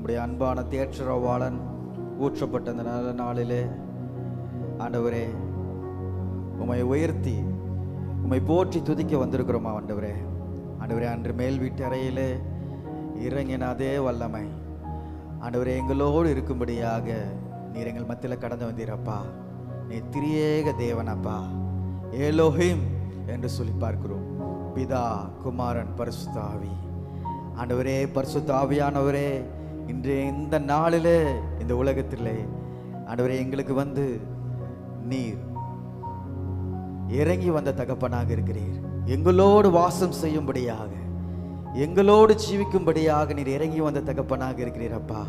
நம்முடைய அன்பான தேற்றரவாளன் ஊற்றப்பட்ட அந்த நல்ல நாளிலே ஆண்டவரே உம்மை உயர்த்தி உம்மை போற்றி துதிக்க வந்திருக்கிறோமா ஆண்டவரே. ஆண்டவரே, அன்று மேல் வீட்டு அறையிலே இறங்கின அதே வல்லமை ஆண்டவரே எங்களோடு இருக்கும்படியாக நீர் எங்கள் மத்தியில் கடந்து வந்தீரப்பா. நீ திரியேக தேவனப்பா, ஏலோஹிம் என்று சொல்லி பார்க்கிறோம். பிதா, குமாரன், பரிசுத்த ஆவி. ஆண்டவரே, பரிசுத்த ஆவியானவரே, இன்று இந்த நாளிலே இந்த உலகத்திலே ஆண்டவரே எங்களுக்கு வந்து நீர் இறங்கி வந்த தகப்பனாக இருக்கிறீர். எங்களோடு வாசம் செய்யும்படியாக, எங்களோடு ஜீவிக்கும்படியாக நீர் இறங்கி வந்த தகப்பனாக இருக்கிறீர் அப்பா.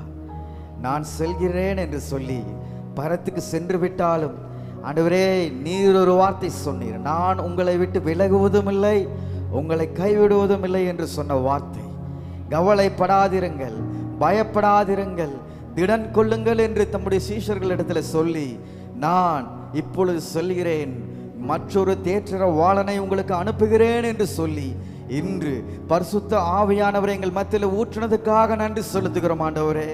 நான் செல்கிறேன் என்று சொல்லி பரத்துக்கு சென்று விட்டாலும் ஆண்டவரே நீர் ஒரு வார்த்தை சொன்னீர், நான் உங்களை விட்டு விலகுவதும் இல்லை, உங்களை கைவிடுவதும் இல்லை என்று சொன்ன வார்த்தை. கவலைப்படாதிருங்கள், பயப்படாதிருங்கள், திடன் கொள்ளுங்கள் என்று தம்முடைய சீஷர்களிடத்தில் சொல்லி, நான் இப்பொழுது சொல்கிறேன், மற்றொரு தேற்றரவாளனை உங்களுக்கு அனுப்புகிறேன் என்று சொல்லி இன்று பரிசுத்த ஆவியானவரை எங்கள் மத்தியில் ஊற்றினதுக்காக நன்றி செலுத்துகிறோம் ஆண்டவரே.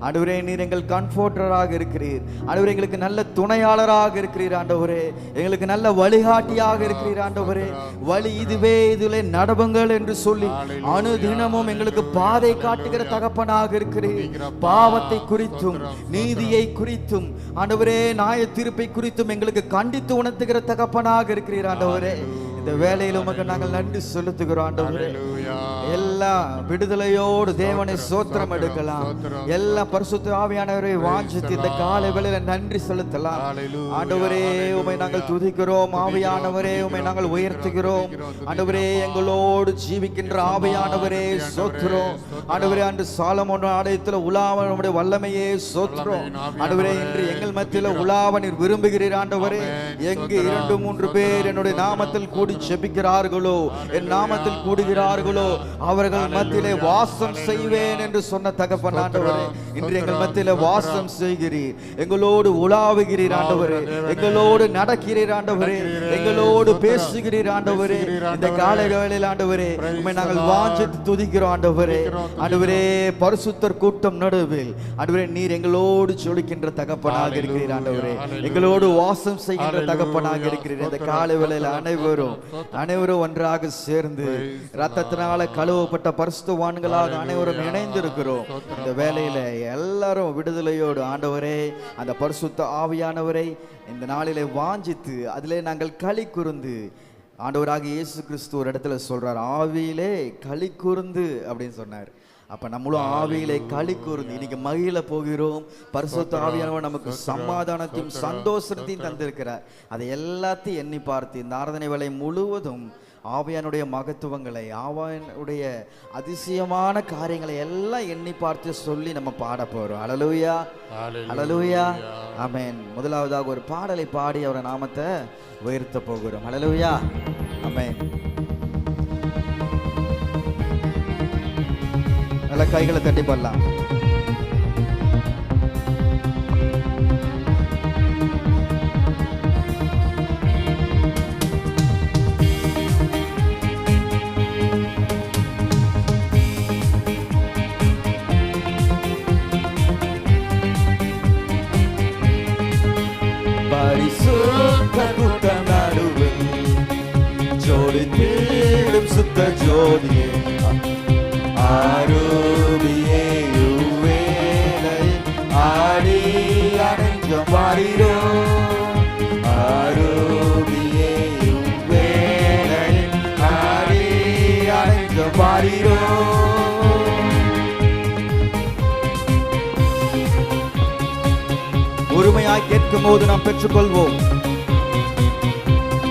ஆண்டவரே, நீர் எங்கள் கம்ஃபோர்டராக இருக்கிறீர். ஆண்டவரே, எங்களுக்கு நல்ல துணையாளராக இருக்கிறீர் ஆண்டவரே. எங்களுக்கு நல்ல வழிகாட்டியாக இருக்கிறீர் ஆண்டவரே. வழி இதுவே, இதிலே நடவுங்கள் என்று சொல்லி அனுதினமும் எங்களுக்கு பாதை காட்டுகிற தகப்பனாக இருக்கிறீர். பாவத்தை குறித்தும் நீதியை குறித்தும் ஆண்டவரே நியாய தீர்ப்பை குறித்தும் எங்களுக்கு கண்டித்து உணர்த்துகிற தகப்பனாக இருக்கிறீர் ஆண்டவரே. இந்த வேளையில் உமக்கு நாங்கள் நன்றி செலுத்துகிறோம் ஆண்டவரே. எல்லா விடுதலையோடு தேவனை சோத்திரம் எடுக்கலாம். எல்லா பரிசுத்த ஆவியானவரை வாஞ்சித்து இந்த காலை வேளையில நன்றி செலுத்தலாம் ஆண்டவரே. உம்மை நாங்கள் துதிக்கிறோம் ஆவியானவரே, உம்மை நாங்கள் உயர்த்துகிறோம் ஆண்டவரே. எங்களோடு ஜீவிக்கின்ற ஆவியானவரே சோத்திரம் ஆண்டவரே. அன்று சாலமோன் ஆலயத்தில் உலாவ நம்முடைய வல்லமையே சோத்திரம் ஆண்டவரே. இன்று எங்கள் மத்தியில் உலாவ நீர் விரும்புகிறீர் ஆண்டவரே. எங்கு 2-3 பேர் என்னுடைய நாமத்தில் கூடி ஜெபிக்கிறார்களோ, என் நாமத்தில் கூடுகிறார்களோ, அவர்கள் மத்தியிலே வாசம் செய்வேன் என்று சொன்ன தகப்பன் ஆண்டவரே. இன்று எங்கள் மத்தியிலே வாசம் செய்கிறீர், எங்களோடு உலாவுகிறீர் ஆண்டவரே, எங்களோடு நடக்கிறீர் ஆண்டவரே, எங்களோடு பேசுகிறீர் ஆண்டவரே. இந்த காலை வேளையில் ஆண்டவரே உம்மை நாங்கள் வாஞ்சித்து துதிக்கிறோம் ஆண்டவரே. ஆண்டவரே, பரிசுத்தர் கூட்டம் நடுவில் ஆண்டவரே நீர் எங்களோடு சொல்லுகின்ற தகப்பனாக இருக்கிறீர் ஆண்டவரே. எங்களோடு வாசம் செய்கின்ற தகப்பனாக இருக்கிறீர். இந்த காலை வேளையில் அனைவரும் ஒன்றாக சேர்ந்து ரத்தத்தினால கழுவப்பட்ட பரிசுத்தவான்களாக அனைவரும் இணைந்திருக்கிறோம். இந்த வேளையில எல்லாரும் விடுதலையோடு ஆண்டவரே அந்த பரிசுத்த ஆவியானவரை இந்த நாளிலே வாஞ்சித்து அதிலே நாங்கள் களி கூர்ந்து ஆண்டவராக இயேசு கிறிஸ்து ஒரு இடத்துல சொல்றார், ஆவியிலே களி கூர்ந்து அப்படின்னு சொன்னார். அப்ப நம்மளும் ஆவியிலே களி கூர்ந்து இன்னைக்கு மகிழ போகிறோம். பரிசுத்த ஆவியானவர் நமக்கு சமாதானத்தையும் சந்தோஷத்தையும் தந்திருக்கிறார். அதை எல்லாத்தையும் எண்ணி பார்த்து இந்த ஆராதனை வேளை முழுவதும் ஆவியானுடைய மகத்துவங்களை, ஆவியானுடைய அதிசயமான காரியங்களை எல்லாம் எண்ணி பார்த்து சொல்லி நம்ம பாட போறோம். ஹல்லேலூயா, ஹல்லேலூயா, ஆமென். முதலாவதாக ஒரு பாடலை பாடி அவருடைய நாமத்தை உயர்த்த போகிறோம். ஹல்லேலூயா, ஆமென். நல்ல கைகளை தட்டி பாடலாம். பரிசுத்த கூட்டம் நடுவில் ஜோதித்திடும் சுத்த ஜோதியே, ஆரோபியே உவேலை ஆடி அடைஞ்சம் வாரிரோ, ஆரோபியே உவேலை ஆடி அடைஞ்சம் வாரிரோ. உரிமையாய் கேட்கும் போது நாம் பெற்றுக்கொள்வோம்.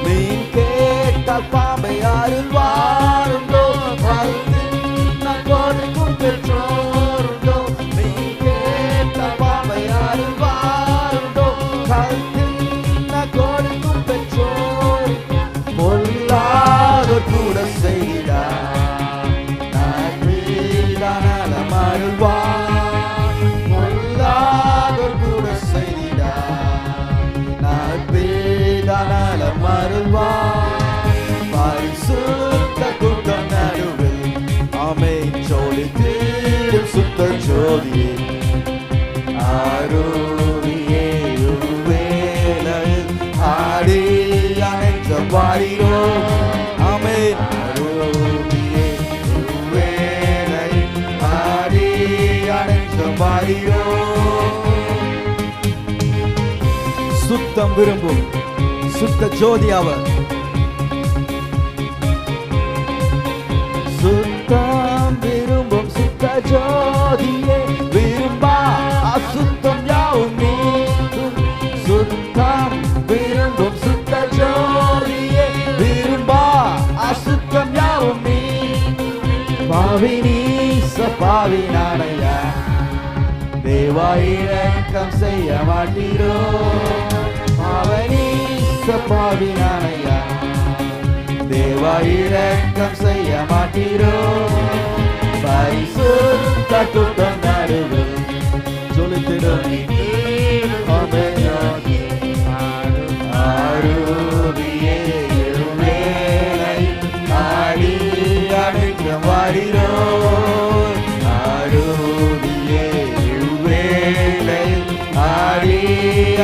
மீன் கேட்டால் பாம்பை அருள்வாருண்டோ, கொடுக்கும் பெற்றோருண்டோ, மீன் கேட்டால் பாம்பை அருள்வாருண்டோ, கொடுக்கும் பெற்றோர் பொல்லாதோர் கூட செய்தார், நலம் அருள்வார், பொல்லாதோர் கூட செய்தார், நலம் அருள்வார். பரிசுத்த கூட்டம் நடுவில் ஜோதியே ஆரூபியே உவேளையில் ஆடி அனைத்தும் பாடிரோ ஆமென் ஆரூபியே உவேளையில் ஆடி அனைத்தும் பாடிரோ சுத்தம் விரும்பும் சுத்த ஜோதி அவர் சுத்தம் விரும்பும் சுத்த ஜோதியே விரும்பா அசுத்தம் யாவும் நீக்கும் சுத்தம் விரும்பும் சுத்த ஜோதியே விரும்பா அசுத்தம் யாவும் நீக்கும் பாவி நீச பாவி நானையா தேவா இரக்கம் செய்ய மாட்டீரோ பாவனீச பாவி நானையா தேவா இரக்கம் செய்ய மாட்டீரோ பரிசுத்த கூட்டம் நடுவில் ஜொலித்திடும் ஆரூபியே வேளை ஆடி அனைத்தும் வாரிரோ ஆரூபியே வேளை ஆடி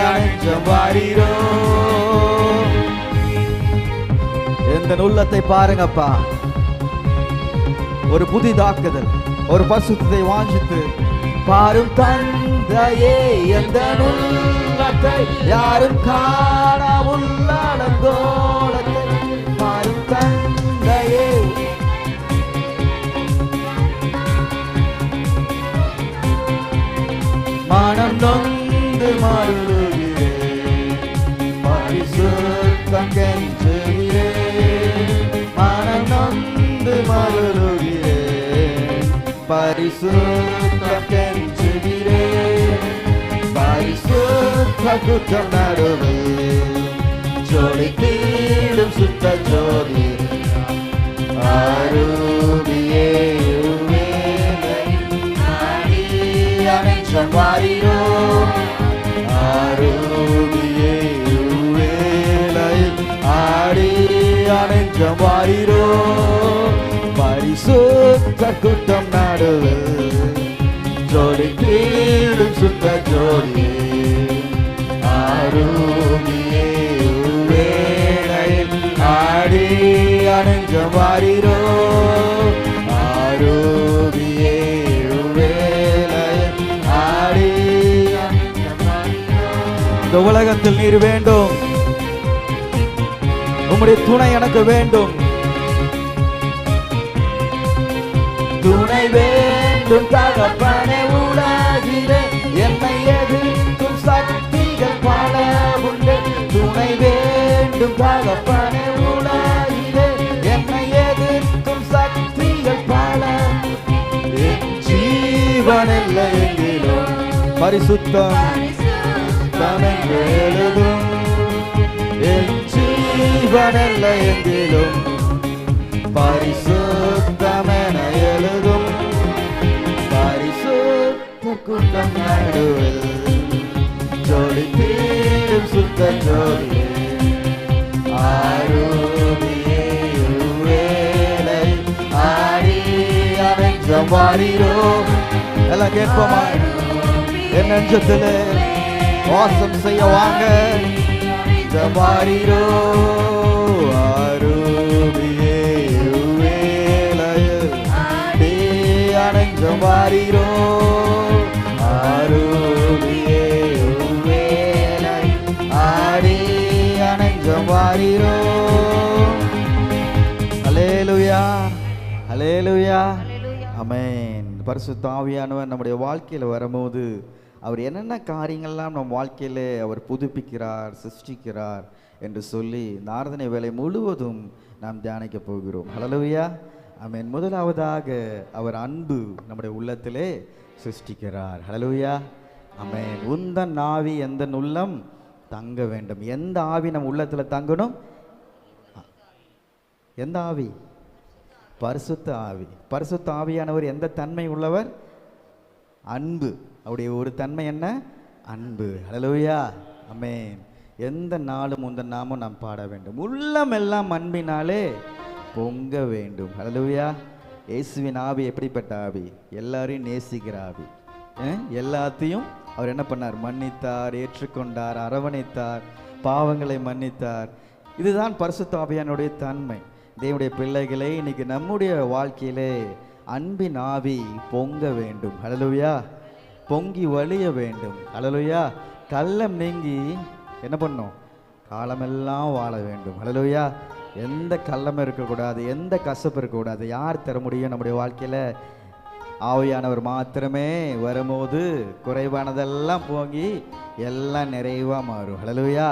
அனைத்தும் வாரிரோ எந்த உள்ளத்தை பாருங்கப்பா ஒரு புதிதாக்குதல் ஒரு பரிசுத்தத்தை வாஞ்சித்து பாரும் தந்தையே எந்த உள்ளத்தை யாரும் காண உள்ளடங்கோலத்தை பாரும் தந்தையே மனம் நொந்து மருளுகிறே பரிசுத்தம் கெஞ்சுகிறே மனம் நொந்து மருளுகிறே பரிசுத்தம் கெஞ்சுகிறே பரிசுத்த கூட்டம் நடுவில் ஜொலித்திடும் சுத்த ஜோதி ஆரூபியே அனைத்தும் வாரிரோ ஆரூபியே வேளையில் ஆடி அனைத்தும் வாரிரோ பரிசுத்த கூட்டம் நடுவில் ஜொலித்திடும் சுத்த ஜோதியே ஆரூபியே வேளையில் ஆடி அனைத்தும் வாரிரோ ஆரூபியே இந்த உலகத்தில் நீர் வேண்டும் உம்முடைய துணை எனக்கு வேண்டும் துணை வேண்டும் தகப்பனே உலகிலே என்னை எதிர்க்கும் சக்திகள் பல உண்டு துணை வேண்டும் தகப்பனே உலகிலே என்னை எதிர்க்கும் சக்திகள் பல ஜீவனில்லை எங்கிலும் பரிசுத்தம் எழுதும் என் ஜீவனல்ல எங்கிலும் பரிசுத்தமென எழுதும் பரிசுத்த கூட்டம் நடுவில் ஜொலித்திடும் சுத்த ஜோதியே ஆரூபியே வேளை ஆடி அனைத்தும் வாரிரோ எல்லாம் கேட்போமா என் நெஞ்சத்திலே வாசம் செய்ய வாங்க ஜபாரிரோ ஆரூபியே வேளையில் அனைத்தும் வாரிரோ ஆரூபியே வேளை ஆடி அனைத்தும் வாரிரோ அல்லேலூயா அல்லேலூயா ஆமென் பரிசுத்த ஆவியானவர் நம்முடைய வாழ்க்கையில் வரும்போது அவர் என்னென்ன காரியங்கள்லாம் நம் வாழ்க்கையில் அவர் புதுப்பிக்கிறார் சிருஷ்டிக்கிறார் என்று சொல்லி இந்த ஆராதனை வேலை முழுவதும் நாம் தியானிக்க போகிறோம் ஹல்லேலூயா ஆமென் முதலாவதாக அவர் அன்பு நம்முடைய உள்ளத்திலே சிருஷ்டிக்கிறார் ஹல்லேலூயா ஆமென் உந்தன் ஆவி எந்த உள்ளம் தங்க வேண்டும் எந்த ஆவி நம் உள்ளத்தில் தங்கணும் எந்த ஆவி பரிசுத்த ஆவி பரிசுத்த ஆவியானவர் எந்த தன்மை உள்ளவர் அன்பு அவருடைய ஒரு தன்மை என்ன அன்பு ஹல்லேலூயா ஆமென் எந்த நாளும் உந்தன் நாமம் நாம் பாட வேண்டும் உள்ளம் எல்லாம் அன்பினாலே பொங்க வேண்டும் ஹல்லேலூயா இயேசுவின் ஆவி எப்படிப்பட்ட ஆவி எல்லாரையும் நேசிக்கிற ஆவி எல்லாத்தையும் அவர் என்ன பண்ணார்? மன்னித்தார், ஏற்றுக்கொண்டார், அரவணைத்தார், பாவங்களை மன்னித்தார். இதுதான் பரிசுத்த ஆவியானுடைய தன்மை. தேவனுடைய பிள்ளைகளே, இன்னைக்கு நம்முடைய வாழ்க்கையிலே அன்பின் ஆவி பொங்க வேண்டும். ஹல்லேலூயா. பொங்கி வழிய வேண்டும். ஹல்லேலூயா. கள்ளம் நீங்கி என்ன பண்ணும்? காலமெல்லாம் வாழ வேண்டும். ஹல்லேலூயா. எந்த கள்ளமும் இருக்கக்கூடாது, எந்த கசப்பு இருக்கக்கூடாது. யார் தர முடியும்? நம்முடைய வாழ்க்கையில் ஆவியானவர் மாத்திரமே வரும்போது குறைவானதெல்லாம் போங்கி எல்லாம் நிறைவாக மாறும். ஹல்லேலூயா.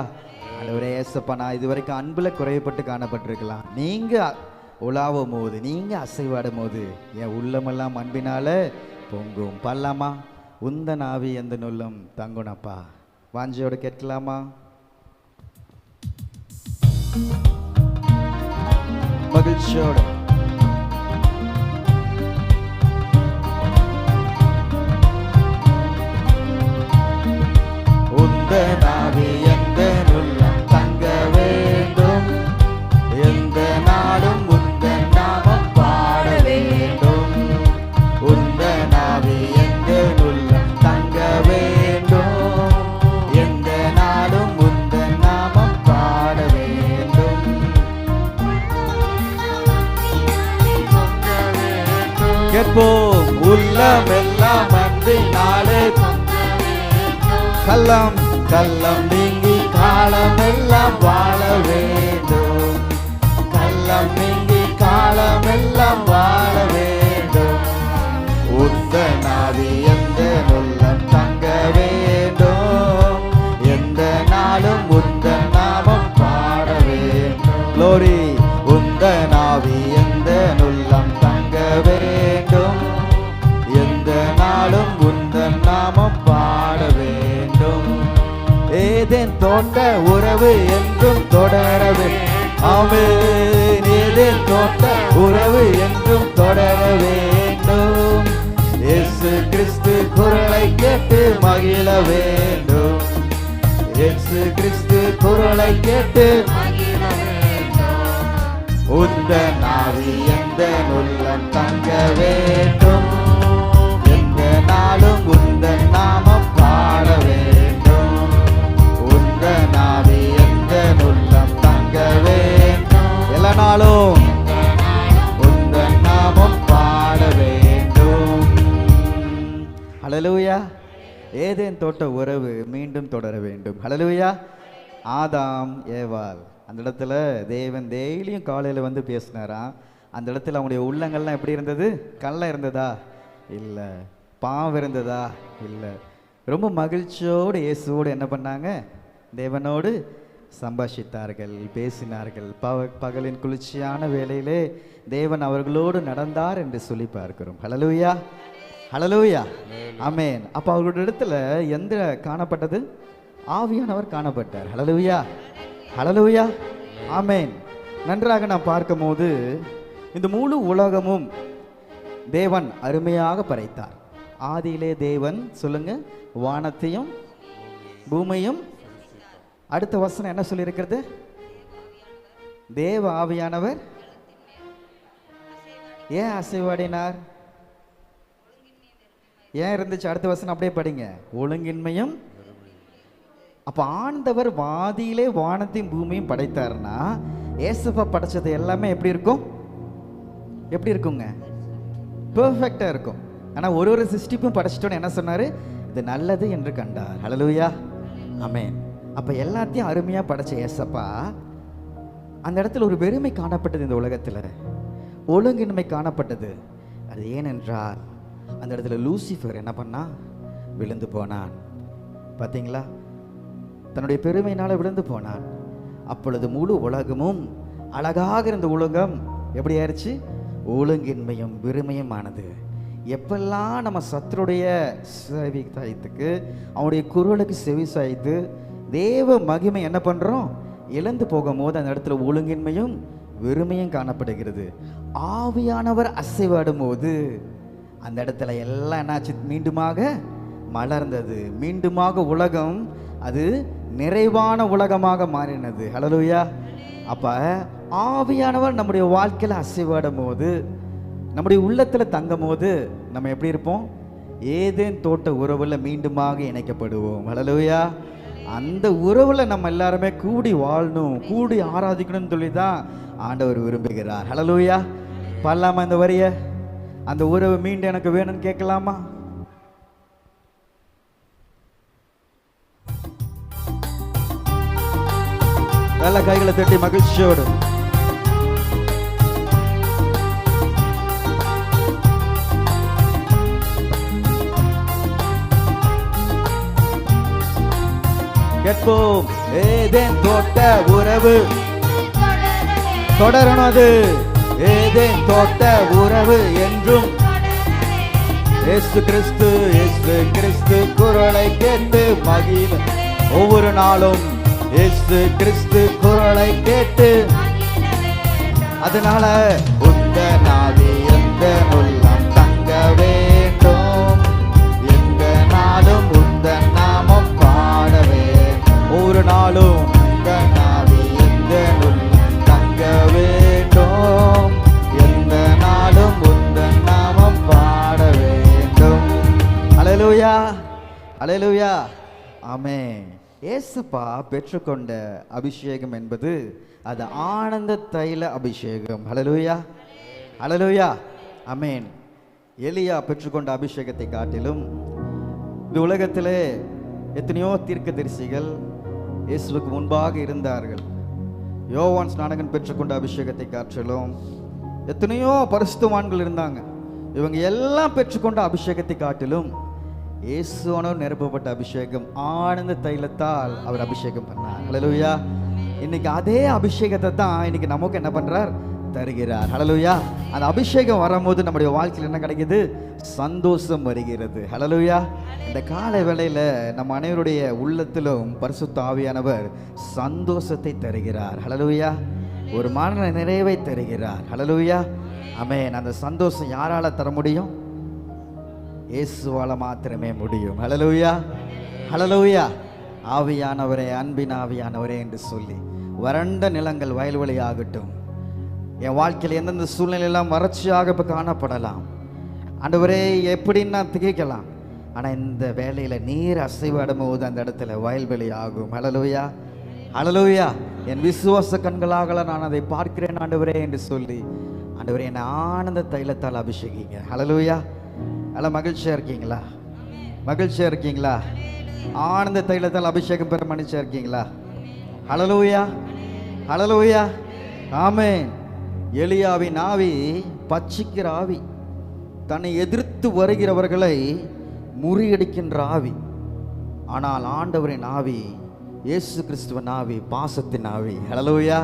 ஆண்டவரே ஏசப்பா, நான் இது வரைக்கும் அன்பில் குறையப்பட்டு காணப்பட்டிருக்கலாம். நீங்கள் உலாவும் போது, நீங்கள் அசைவாடும் போது என் உள்ளமெல்லாம் அன்பினால பொங்கும். பல்லாமா உந்தன் ஆவி எந்த நுள்ளம் தங்குனப்பா. வாஞ்சியோடு கேட்கலாமா? மகிழ்ச்சியோடு உந்தன் ஆவி எந்த நுள்ளம் தங்க வேண்டும். எந்த நாளும் உந்தன் நாமம் பாட வேண்டும். உந்தன் ஆவி எந்த நுள்ளம் தங்க வேண்டும். எந்த நாளும் உந்தன் நாமம் பாட வேண்டும். கேட்போம். உள்ளமெல்லாம் அன்பினாலே கள்ளம் கள்ளம் நீங்கி காலமெல்லாம் வாழ வேண்டும். கள்ளம் நீங்கி காலமெல்லாம் வாழ வேண்டும். உந்தன் ஆவி எந்த உள்ளம் தங்க வேண்டும். எந்த நாளும் உந்தன் நாமம் பாட வேண்டும். க்ளோரி. உந்தன் ஆவி எந்த உள்ளம் தங்க வேண்டும். எந்த நாளும் உந்தன் நாமம் பாட வேண்டும். ஏதேன் தோட்ட உறவு என்றும் தொடர வேண்டும். ஆமென். ஏதேன் தோட்ட உறவு என்றும் தொடர வேண்டும். இயேசு கிறிஸ்து குரலை கேட்டு மகிழ வேண்டும். இயேசு கிறிஸ்து குரலை கேட்டு மகிழ வேண்டும். உந்தன் ஆவி எந்த உள்ளம் தங்க வேண்டும். எந்த நாளும் உந்தன் நாமம் பாட வேண்டும். உந்தன் ஆவி எந்த உள்ளம் தங்க வேண்டும். எல்லா நாளும் உந்தன் நாமம் பாட வேண்டும். ஹல்லேலூயா. ஏதேன் தோட்ட உறவு மீண்டும் தொடர வேண்டும். ஹல்லேலூயா. ஆதாம் ஏவாள் அந்த இடத்துல தேவன் டெய்லியும் காலையில் வந்து பேசினாராம். அந்த இடத்துல அவங்களுடைய உள்ளங்கள்லாம் எப்படி இருந்தது? கள்ளம் இருந்ததா? இல்லை. பாவம் இருந்ததா? இல்லை. ரொம்ப மகிழ்ச்சியோடு இயேசுவோடு என்ன பண்ணாங்க? தேவனோடு சம்பாஷித்தார்கள், பேசினார்கள். பகலின் குளிர்ச்சியான வேளையிலே தேவன் அவர்களோடு நடந்தார் என்று சொல்லி பார்க்கிறோம். ஹல்லேலூயா. ஹல்லேலூயா. ஆமென். அப்போ அவர்களுடைய இடத்துல எந்த காணப்பட்டது? ஆவியானவர் காணப்பட்டார். ஹல்லேலூயா. ஹல்லேலூயா. ஆமென். நன்றாக நாம் பார்க்கும் போது இந்த முழு உலகமும் தேவன் அருமையாக படைத்தார். ஆதியிலே தேவன் சொல்லுங்க வானத்தையும் பூமியும். அடுத்த வசனம் என்ன சொல்லி இருக்கிறது? தேவ ஆவியானவர் ஏன் அசைவாடினார்? ஏன் இருந்துச்சு? அடுத்த வசனம் அப்படியே படிங்க. ஒழுங்கின்மையும். அப்ப ஆண்டவர் வாதியிலே வானத்தையும் பூமியும் படைத்தார்னா ஏசப்பா படைச்சது எல்லாமே எப்படி இருக்கும்? எப்படி இருக்குங்க? பெர்ஃபெக்டா இருக்கும். ஆனா ஒரு ஒரு சிருஷ்டிப்பும் படைச்சிட்டோன்னு என்ன சொன்னாரு? இது நல்லது என்று கண்டார். ஹல்லேலூயா. ஆமென். அப்ப எல்லாத்தையும் அருமையா படைச்ச ஏசப்பா அந்த இடத்துல ஒரு வெறுமை காணப்பட்டது. இந்த உலகத்துல ஒழுங்கின்மை காணப்பட்டது. அது ஏனென்றால் அந்த இடத்துல லூசிஃபர் என்ன பண்ணா? விழுந்து போனான். பார்த்தீங்களா? தன்னுடைய பெருமையினால விழுந்து போனான். அப்பொழுது முழு உலகமும் அழகாக இருந்த உலகம் எப்படி ஆயிடுச்சு? ஒழுங்கின்மையும் வெறுமையும் ஆனது. எப்பெல்லாம் நம்ம சத்துருடைய செவி சாய்த்துக்கு, அவனுடைய குரலுக்கு செவி சாய்த்து தேவ மகிமை என்ன பண்றோம்? இழந்து போகும்போது அந்த இடத்துல ஒழுங்கின்மையும் வெறுமையும் காணப்படுகிறது. ஆவியானவர் அசைவாடும் போது அந்த இடத்துல எல்லாம் என்னாச்சு? மீண்டுமாக மலர்ந்தது. மீண்டுமாக உலகம் அது நிறைவான உலகமாக மாறினது. ஹல்லேலூயா. அப்ப ஆவியானவர் நம்முடைய வாழ்க்கையில அசைவாடும் போது, நம்முடைய உள்ளத்துல தங்கும் போது நம்ம எப்படி இருப்போம்? ஏதேன் தோட்ட உறவில் மீண்டுமாக இணைக்கப்படுவோம். ஹல்லேலூயா. அந்த உறவில் நம்ம எல்லாருமே கூடி வாழணும், கூடி ஆராதிக்கணும்னு சொல்லி தான் ஆண்டவர் விரும்புகிறார். ஹல்லேலூயா. பாடலாமா இந்த வரிய? அந்த உறவு மீண்டும் எனக்கு வேணும்னு கேட்கலாமா? நல்ல கைகளை தட்டி மகிழ்ச்சியோடு கேட்போம். ஏதேன் தோட்ட உறவு தொடரணும். அது ஏதேன் தோட்ட உறவு என்றும் இயேசு கிறிஸ்து, இயேசு கிறிஸ்து குரலை கேட்டு மகிழ. ஒவ்வொரு நாளும் இயேசு கிறிஸ்து குரலை கேட்டு, அதனால உந்த நாவி எந்த உள்ளம் தங்க வேண்டும், எந்த நாளும் உந்த நாமம் பாடவே. ஒரு நாளும் உந்த நாவி எந்த உள்ளம் தங்க வேண்டும், எந்த நாளும் உந்த நாமம் பாட வேண்டும். அல்லேலூயா, அல்லேலூயா, ஆமென். ஏசப்பா பெற்றுக்கொண்ட அபிஷேகம் என்பது அது ஆனந்த தைல அபிஷேகம். ஹல்லேலூயா, ஹல்லேலூயா, ஆமென். எலியா பெற்றுக்கொண்ட அபிஷேகத்தை காட்டிலும் இந்த உலகத்திலே எத்தனையோ தீர்க்கதரிசிகள் இயேசுவுக்கு முன்பாக இருந்தார்கள். யோவான் ஸ்நானகன் பெற்றுக்கொண்ட அபிஷேகத்தை காட்டிலும் எத்தனையோ பரிசுத்தவான்கள் இருந்தாங்க. இவங்க எல்லாம் பெற்றுக்கொண்ட அபிஷேகத்தை காட்டிலும் இயேசுவானவர் நிரப்பப்பட்ட அபிஷேகம் ஆனந்த தைலத்தால் அவர் அபிஷேகம் பண்ணார். ஹல்லேலூயா. இன்னைக்கு அதே அபிஷேகத்தை தான் இன்னைக்கு நமக்கு என்ன பண்றார்? தருகிறார். ஹல்லேலூயா. அந்த அபிஷேகம் வரும்போது நம்முடைய வாழ்க்கையில் என்ன கிடைக்குது? சந்தோஷம் வருகிறது. ஹல்லேலூயா. இந்த கால வேளையில நம்ம அனைவருடைய உள்ளத்திலும் பரிசுத்த ஆவியானவர் சந்தோஷத்தை தருகிறார். ஹல்லேலூயா. ஒரு மன நிறைவை தருகிறார். ஹல்லேலூயா, ஆமென். அந்த சந்தோஷம் யாரால தர முடியும்? இயேசுவால மாத்திரமே முடியும். ஹல்லேலூயா, ஹல்லேலூயா. ஆவியானவரே, அன்பின் ஆவியானவரே என்று சொல்லி வறண்ட நிலங்கள் வயல்வெளி ஆகட்டும். என் வாழ்க்கையில் எந்தெந்த சூழ்நிலையெல்லாம் வறட்சியாக இப்போ காணப்படலாம், ஆண்டவரே எப்படின்னு நான் திகைக்கலாம். ஆனால் இந்த வேலையில் நீர் அசைவாடும் போது அந்த இடத்துல வயல்வெளி ஆகும். ஹல்லேலூயா, ஹல்லேலூயா. என் விசுவாச கண்களாக நான் அதை பார்க்கிறேன் ஆண்டவரே என்று சொல்லி, ஆண்டவரே என்னை ஆனந்த தைலத்தால் அபிஷேகிங்க. ஹல்லேலூயா. நல்லா மகிழ்ச்சியா இருக்கீங்களா? மகிழ்ச்சியா இருக்கீங்களா? ஆனந்த தைலத்தால் அபிஷேகம் பெற மனுஷா இருக்கீங்களா? ஹல்லேலூயா, ஹல்லேலூயா, ஆமென். எலியாவின் ஆவி பட்சிக்கிற ஆவி, தன்னை எதிர்த்து வருகிறவர்களை முறியடிக்கின்ற ஆவி. ஆனால் ஆண்டவரின் ஆவி, இயேசு கிறிஸ்துவின் ஆவி பாசத்தின் ஆவி. ஹல்லேலூயா.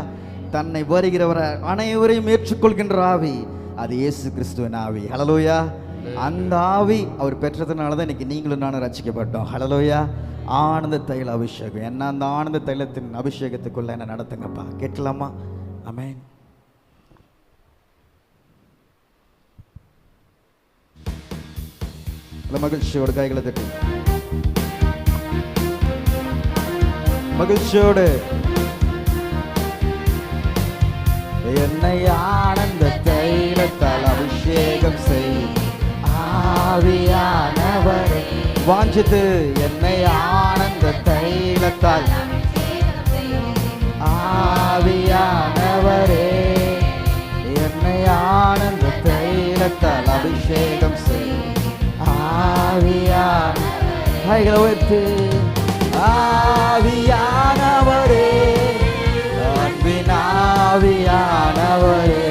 தன்னை வருகிறவர் அனைவரையும் ஏற்றுக்கொள்கின்ற ஆவி, அது இயேசு கிறிஸ்துவின் ஆவி. ஹல்லேலூயா. அந்த ஆவி அவர் பெற்றதுனால தான் இன்னைக்கு நீங்களும் நானும் ரட்சிக்கப்பட்டோம். ஹல்லேலூயா. ஆனந்த தைல அபிஷேகம். என்ன அந்த ஆனந்த தைலத்தின் அபிஷேகத்துக்குள்ள என்ன நடத்துங்கப்பா, கேட்கலாமா? ஆமென். மகிழ்ச்சியோடு கைகளை தட்டி மகிழ்ச்சியோடு என்னை ஆனந்த தைலத்தால் அபிஷேகம் செய் ஆவியானவரே. வாஞ்சித்து என்னை ஆனந்த தைலத்தால் ஆவியானவரே, என்னை ஆனந்த தைலத்தால் அபிஷேகம் செய் ஆவியான. கைகளை உயர்த்து. ஆவியானவரே, அன்பின் ஆவியானவரே,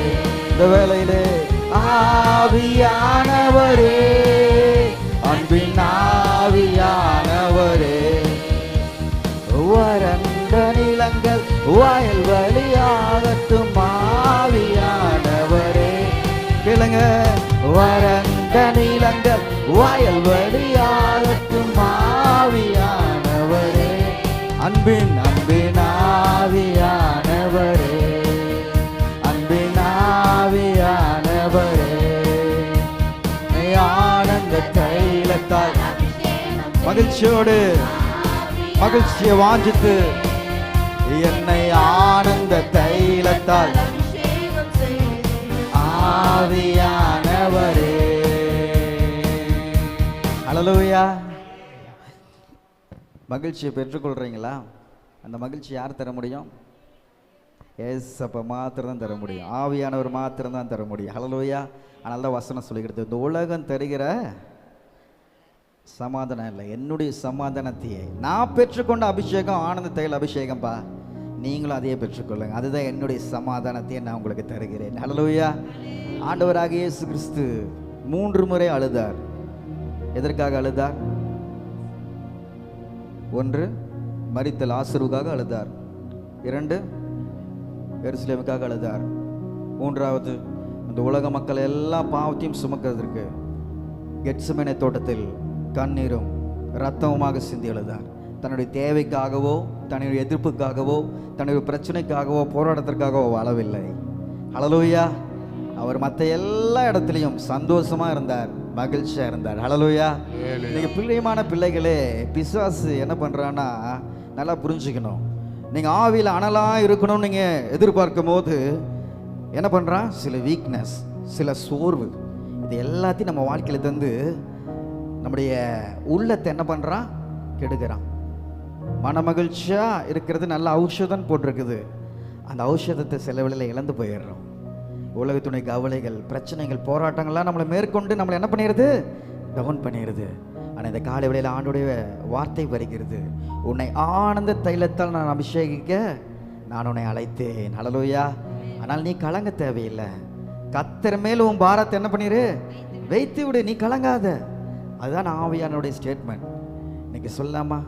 இந்த வேளையிலே ஆவியானவரே, அன்பின் ஆவியானவரே, வறண்ட நிலங்கள் வயல்வெளியாகட்டும் ஆவியானவரே. கேளுங்க, வறண்ட நிலங்கள் வயல்வெளியாகட்டும் ஆவியானவரே, அன்பின் அன்பின் ஆவியானவரே, அன்பின் ஆவியானவரே, ஆனந்த தைலத்தால் மகிழ்ச்சியோடு மகிழ்ச்சியை வாஞ்சித்து என்னை ஆனந்த தைலத்தால் ஆவியானவரே. ஹல்லேலூயா. மகிழ்ச்சியை பெற்றுக்கொள்கிறீங்களா? அந்த மகிழ்ச்சி யார் தர முடியும்? ஏசப்பா மாத்திரம்தான் தர முடியும். ஆவியானவர் மாத்திரம்தான் தர முடியும். ஹல்லேலூயா. அதனால தான் வசனம் சொல்லிக்கிறது, இந்த உலகம் தருகிற சமாதானம் இல்லை, என்னுடைய சமாதானத்தையே நான் பெற்றுக்கொண்ட அபிஷேகம் ஆனந்த தைல அபிஷேகம்பா, நீங்களும் அதையே பெற்றுக்கொள்ளுங்க. அதுதான் என்னுடைய சமாதானத்தையே நான் உங்களுக்கு தருகிறேன். ஹல்லேலூயா. ஆண்டவராக இயேசு கிறிஸ்து 3 முறை அழுதார். எதற்காக அழுதார்? 1, மரித்த லாசருக்காக அழுதார். 2, எருசலேமுக்காக அழுதார். 3வது, இந்த உலக மக்கள் எல்லா பாவத்தையும் சுமக்கிறதுக்கு கெத்செமனே தோட்டத்தில் கண்ணீரும் இரத்தமுமாக சிந்தி அழுதார். தன்னுடைய தேவைக்காகவோ, தன்னுடைய எதிர்ப்புக்காகவோ, தன்னுடைய பிரச்சனைக்காகவோ, போராட்டத்திற்காகவோ வாழவில்லை. ஹல்லேலூயா. அவர் மற்ற எல்லா இடத்துலையும் சந்தோஷமா இருந்தார், மகிழ்ச்சியா இருந்தார். ஹல்லேலூயா. நீங்க பிள்ளைமான பிள்ளைகளே, பிசாசு என்ன பண்றான்னா, நல்லா புரிஞ்சுக்கணும். நீங்க ஆவியில் அனலா இருக்கணும்னு நீங்க எதிர்பார்க்கும் போது என்ன பண்றான்? சில வீக்னஸ், சில சோர்வு, இது எல்லாத்தையும் நம்ம வாழ்க்கையில தந்து நம்முடைய உள்ளத்தை என்ன பண்றான்? கெடுக்கிறான். மன மகிழ்ச்சியா இருக்கிறது நல்ல ஔஷதம் போட்டிருக்குது, அந்த ஔஷதத்தை சில வேளையில இழந்து போயிடுறோம். உலகத்துணை கவலைகள், பிரச்சனைகள், போராட்டங்கள்லாம் நம்மளை மேற்கொண்டு நம்மளை என்ன பண்ணிடுது? டவுன் பண்ணிடுது. ஆனால் இந்த காலை வேளையில் ஆண்டுடைய வார்த்தை வருகிறது, உன்னை ஆனந்த தைலத்தால் நான் அபிஷேகிக்க நான் உன்னை அழைத்தேன். ஹல்லேலூயா. ஆனால் நீ கலங்க தேவையில்லை. கர்த்தர் மேல் உன் பாரத்தை என்ன பண்ணிரு? வைத்து விடு, நீ கலங்காத. அதுதான் ஆவியானுடைய ஸ்டேட்மெண்ட். இன்னைக்கு சொல்லாமா?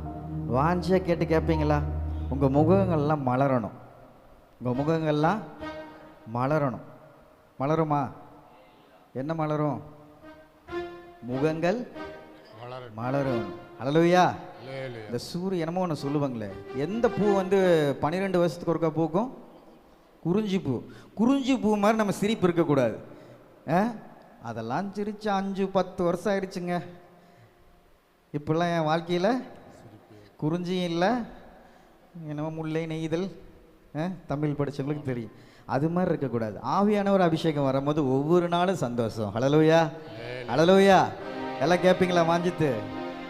வாஞ்சியா கேட்டு கேட்பீங்களா? உங்கள் முகங்கள்லாம் மலரணும். உங்கள் முகங்கள்லாம் மலரணும். மலருமா? என்ன மலரும்? முகங்கள் மலரும். ஹல்லேலூயா. இந்த சூரியனமோ ஒன்று சொல்லுவாங்களே, எந்த பூ 12 வருஷத்துக்கு ஒருக்கா பூக்கும்? குறிஞ்சி பூ. குறிஞ்சி பூ மாதிரி நம்ம சிரிப்பு இருக்கக்கூடாது. அதெல்லாம் சிரிச்சு 5-10 வருஷம் ஆயிடுச்சுங்க. இப்பெல்லாம் என் வாழ்க்கையில் குறிஞ்சியும் இல்லை, என்னமோ முல்லை நெய்தல், தமிழ் படித்தவங்களுக்கு தெரியும். அது மாதிரி இருக்கக்கூடாது. ஆவியானவர் அபிஷேகம் வரும்போது ஒவ்வொரு நாளும் சந்தோஷம். ஹல்லேலூயா. ஹல்லேலூயா. எல்லாம் கேட்பீங்களா? வாஞ்சித்து,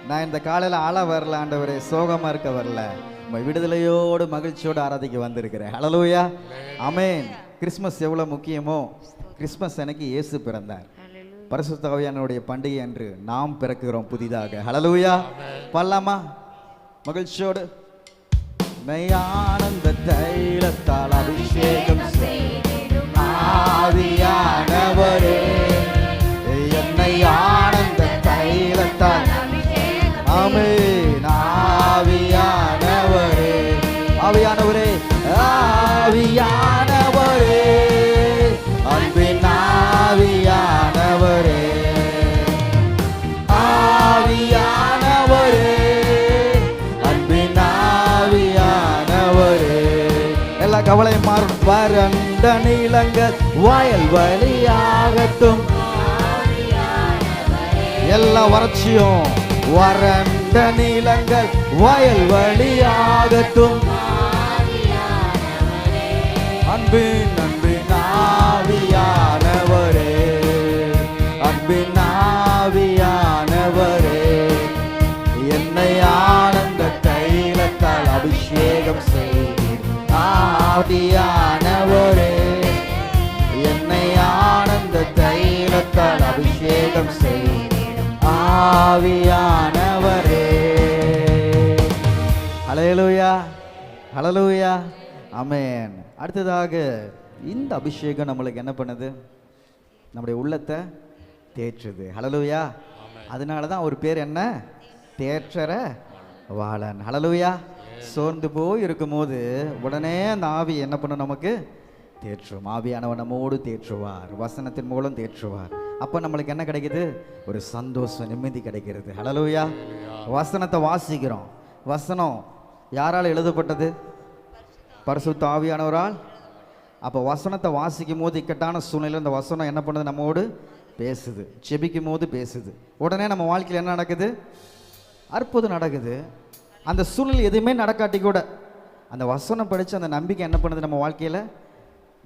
நான் இந்த காலையில் ஆள வரல ஆண்டவரே, சோகமாக இருக்க வரல, உங்கள் விடுதலையோடு மகிழ்ச்சியோடு ஆராதிக்க வந்திருக்கிறேன். ஹல்லேலூயா. ஆமென். கிறிஸ்மஸ் எவ்வளோ முக்கியமோ, கிறிஸ்மஸ் அன்னைக்கு இயேசு பிறந்தார். பரிசுத்த ஆவியானவருடைய பண்டிகை அன்று நாம் பிறக்கிறோம் புதிதாக. ஹல்லேலூயா. பாடலாமா மகிழ்ச்சியோடு? மெய்யானந்த தைலத்தால் அபிஷேகம் செய்திடும் ஆவியானவரே, என்னை ஆனந்த தைலத்தால். ஆமென். ஆவியானவரே, ஆவியானவரே, ஆவியானவரே, அன்பின் ஆவியானவரே, ஆவியானவரே, அன்பின் ஆவியானவரே. எல்லா கவலையும் மாறும். வறண்ட நிலங்கள் வயல் வழியாகட்டும். எல்லா வறட்சியும் வறண்ட நிலங்கள் வயல் வழியாகட்டும். அன்பின் அன்பின் ஆவியானவரே, அன்பின் ஆவியானவரே, என்னை ஆனந்த தைலத்தால் அபிஷேகம் செய்தீர். ஆவியானவரே, என்னை ஆனந்த தைலத்தால் அபிஷேகம் செய்தீர். ஆவியானவரே. ஹல்லேலூயா. ஹல்லேலூயா. ஆமென். அடுத்ததாக இந்த அபிஷேகம் நம்மளுக்கு என்ன பண்ணுது? நம்முடைய உள்ளத்தை தேற்றுது. ஹல்லேலூயா. அதனால தான் ஒரு பேர் என்ன? தேற்றற வாளன். ஹல்லேலூயா. சோர்ந்து போய் இருக்கும்போது உடனே அந்த ஆவி என்ன பண்ணும்? நமக்கு தேற்றும். ஆவியானவர் நம்மோடு தேற்றுவார், வசனத்தின் மூலம் தேற்றுவார். அப்போ நம்மளுக்கு என்ன கிடைக்குது? ஒரு சந்தோஷம், நிம்மதி கிடைக்கிறது. ஹல்லேலூயா. வசனத்தை வாசிக்கிறோம். வசனம் யாரால் எழுதப்பட்டது? பரிசுத்த ஆவியானவரால். அப்போ வசனத்தை வாசிக்கும் போது இக்கட்டான சூழ்நிலையில் இந்த வசனம் என்ன பண்ணுது? நம்மோடு பேசுது. செபிக்கும் போது பேசுது. உடனே நம்ம வாழ்க்கையில் என்ன நடக்குது? அற்புதம் நடக்குது. அந்த சூழ்நிலை எதுவுமே நடக்காட்டி கூட அந்த வசனம் படித்து அந்த நம்பிக்கை என்ன பண்ணுது? நம்ம வாழ்க்கையில்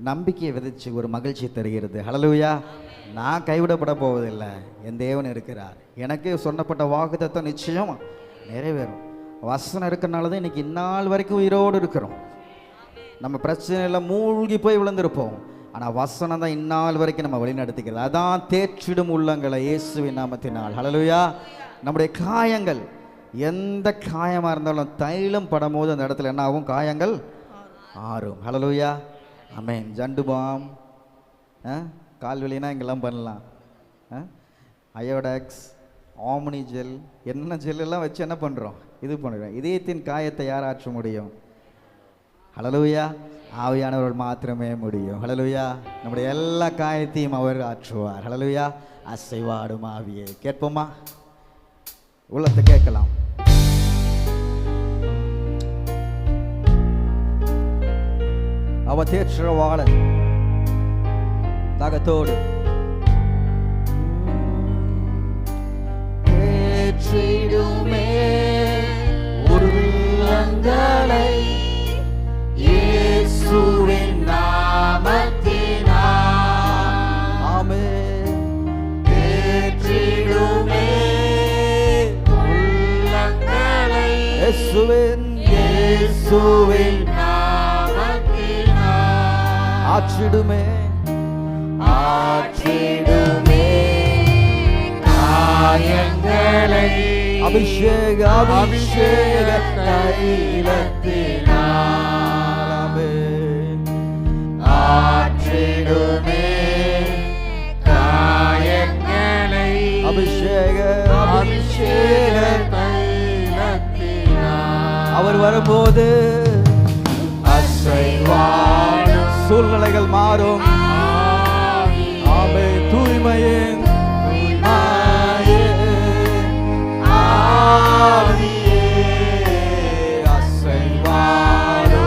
நம்பிக்கையை விதைச்சு ஒரு மகிழ்ச்சி தருகிறது. ஹல்லேலூயா. நான் கைவிடப்பட போவதில்லை, என் தேவன் இருக்கிறார். எனக்கு சொன்னப்பட்ட வாக்குத்தத்தம் நிச்சயம் நிறைவேறும். வசனம் இருக்கிறனால தான் இன்னைக்கு இந்நாள் வரைக்கும் உயிரோடு இருக்கிறோம். நம்ம பிரச்சனையில் மூழ்கி போய் விழுந்திருப்போம், ஆனால் வசனம் தான் இந்நாள் வரைக்கும் நம்ம வழிநடத்திக்கிறது. அதான் தேற்றிடும் உள்ளங்களை இயேசுவின் நாமத்தினால். ஹல்லேலூயா. நம்முடைய காயங்கள், எந்த காயமாக இருந்தாலும் தைலம் படும்போது அந்த இடத்துல என்ன ஆகும்? காயங்கள் ஆறும். ஹல்லேலூயா. ஆமென். ஜண்டு பாம், கால் வலினா இங்கெல்லாம் பண்ணலாம். அயோடாக்ஸ், ஆம்னி ஜெல், என்ன ஜெல்லெல்லாம் வச்சு என்ன பண்ணுறோம்? இது பண்ணுறோம். இதயத்தின் காயத்தை யார் ஆற்ற முடியும்? ஹல்லேலூயா. ஆவியானவர் மாத்திரமே முடியும். ஹல்லேலூயா. நம்முடைய எல்லா காயத்தையும் அவர் ஆற்றுவார். ஹல்லேலூயா. அசைவாடும் ஆவியே. கேட்போமா? உள்ளத்தை கேட்கலாம். அவ தேற்றவாளன் தாகத்தோடு தேற்றிடுமே உள்ளங்களை இயேசுவின் நாமத்தினால். ஆமென். தேற்றிடுமே உள்ளங்களை இயேசுவின் ஆற்றிடுமே ஆற்றிடுமே காயங்களை அபிஷேக அபிஷேக தைலத்தினால். ஆற்றிடுமே காயங்களை அபிஷேக அபிஷேக தைலத்தினால். அவர் வரும்போது அசைவாடும் சூழ்நிலைகள் மாறும். ஆமென். தூய்மையின் ஆவியே அசைவாடும்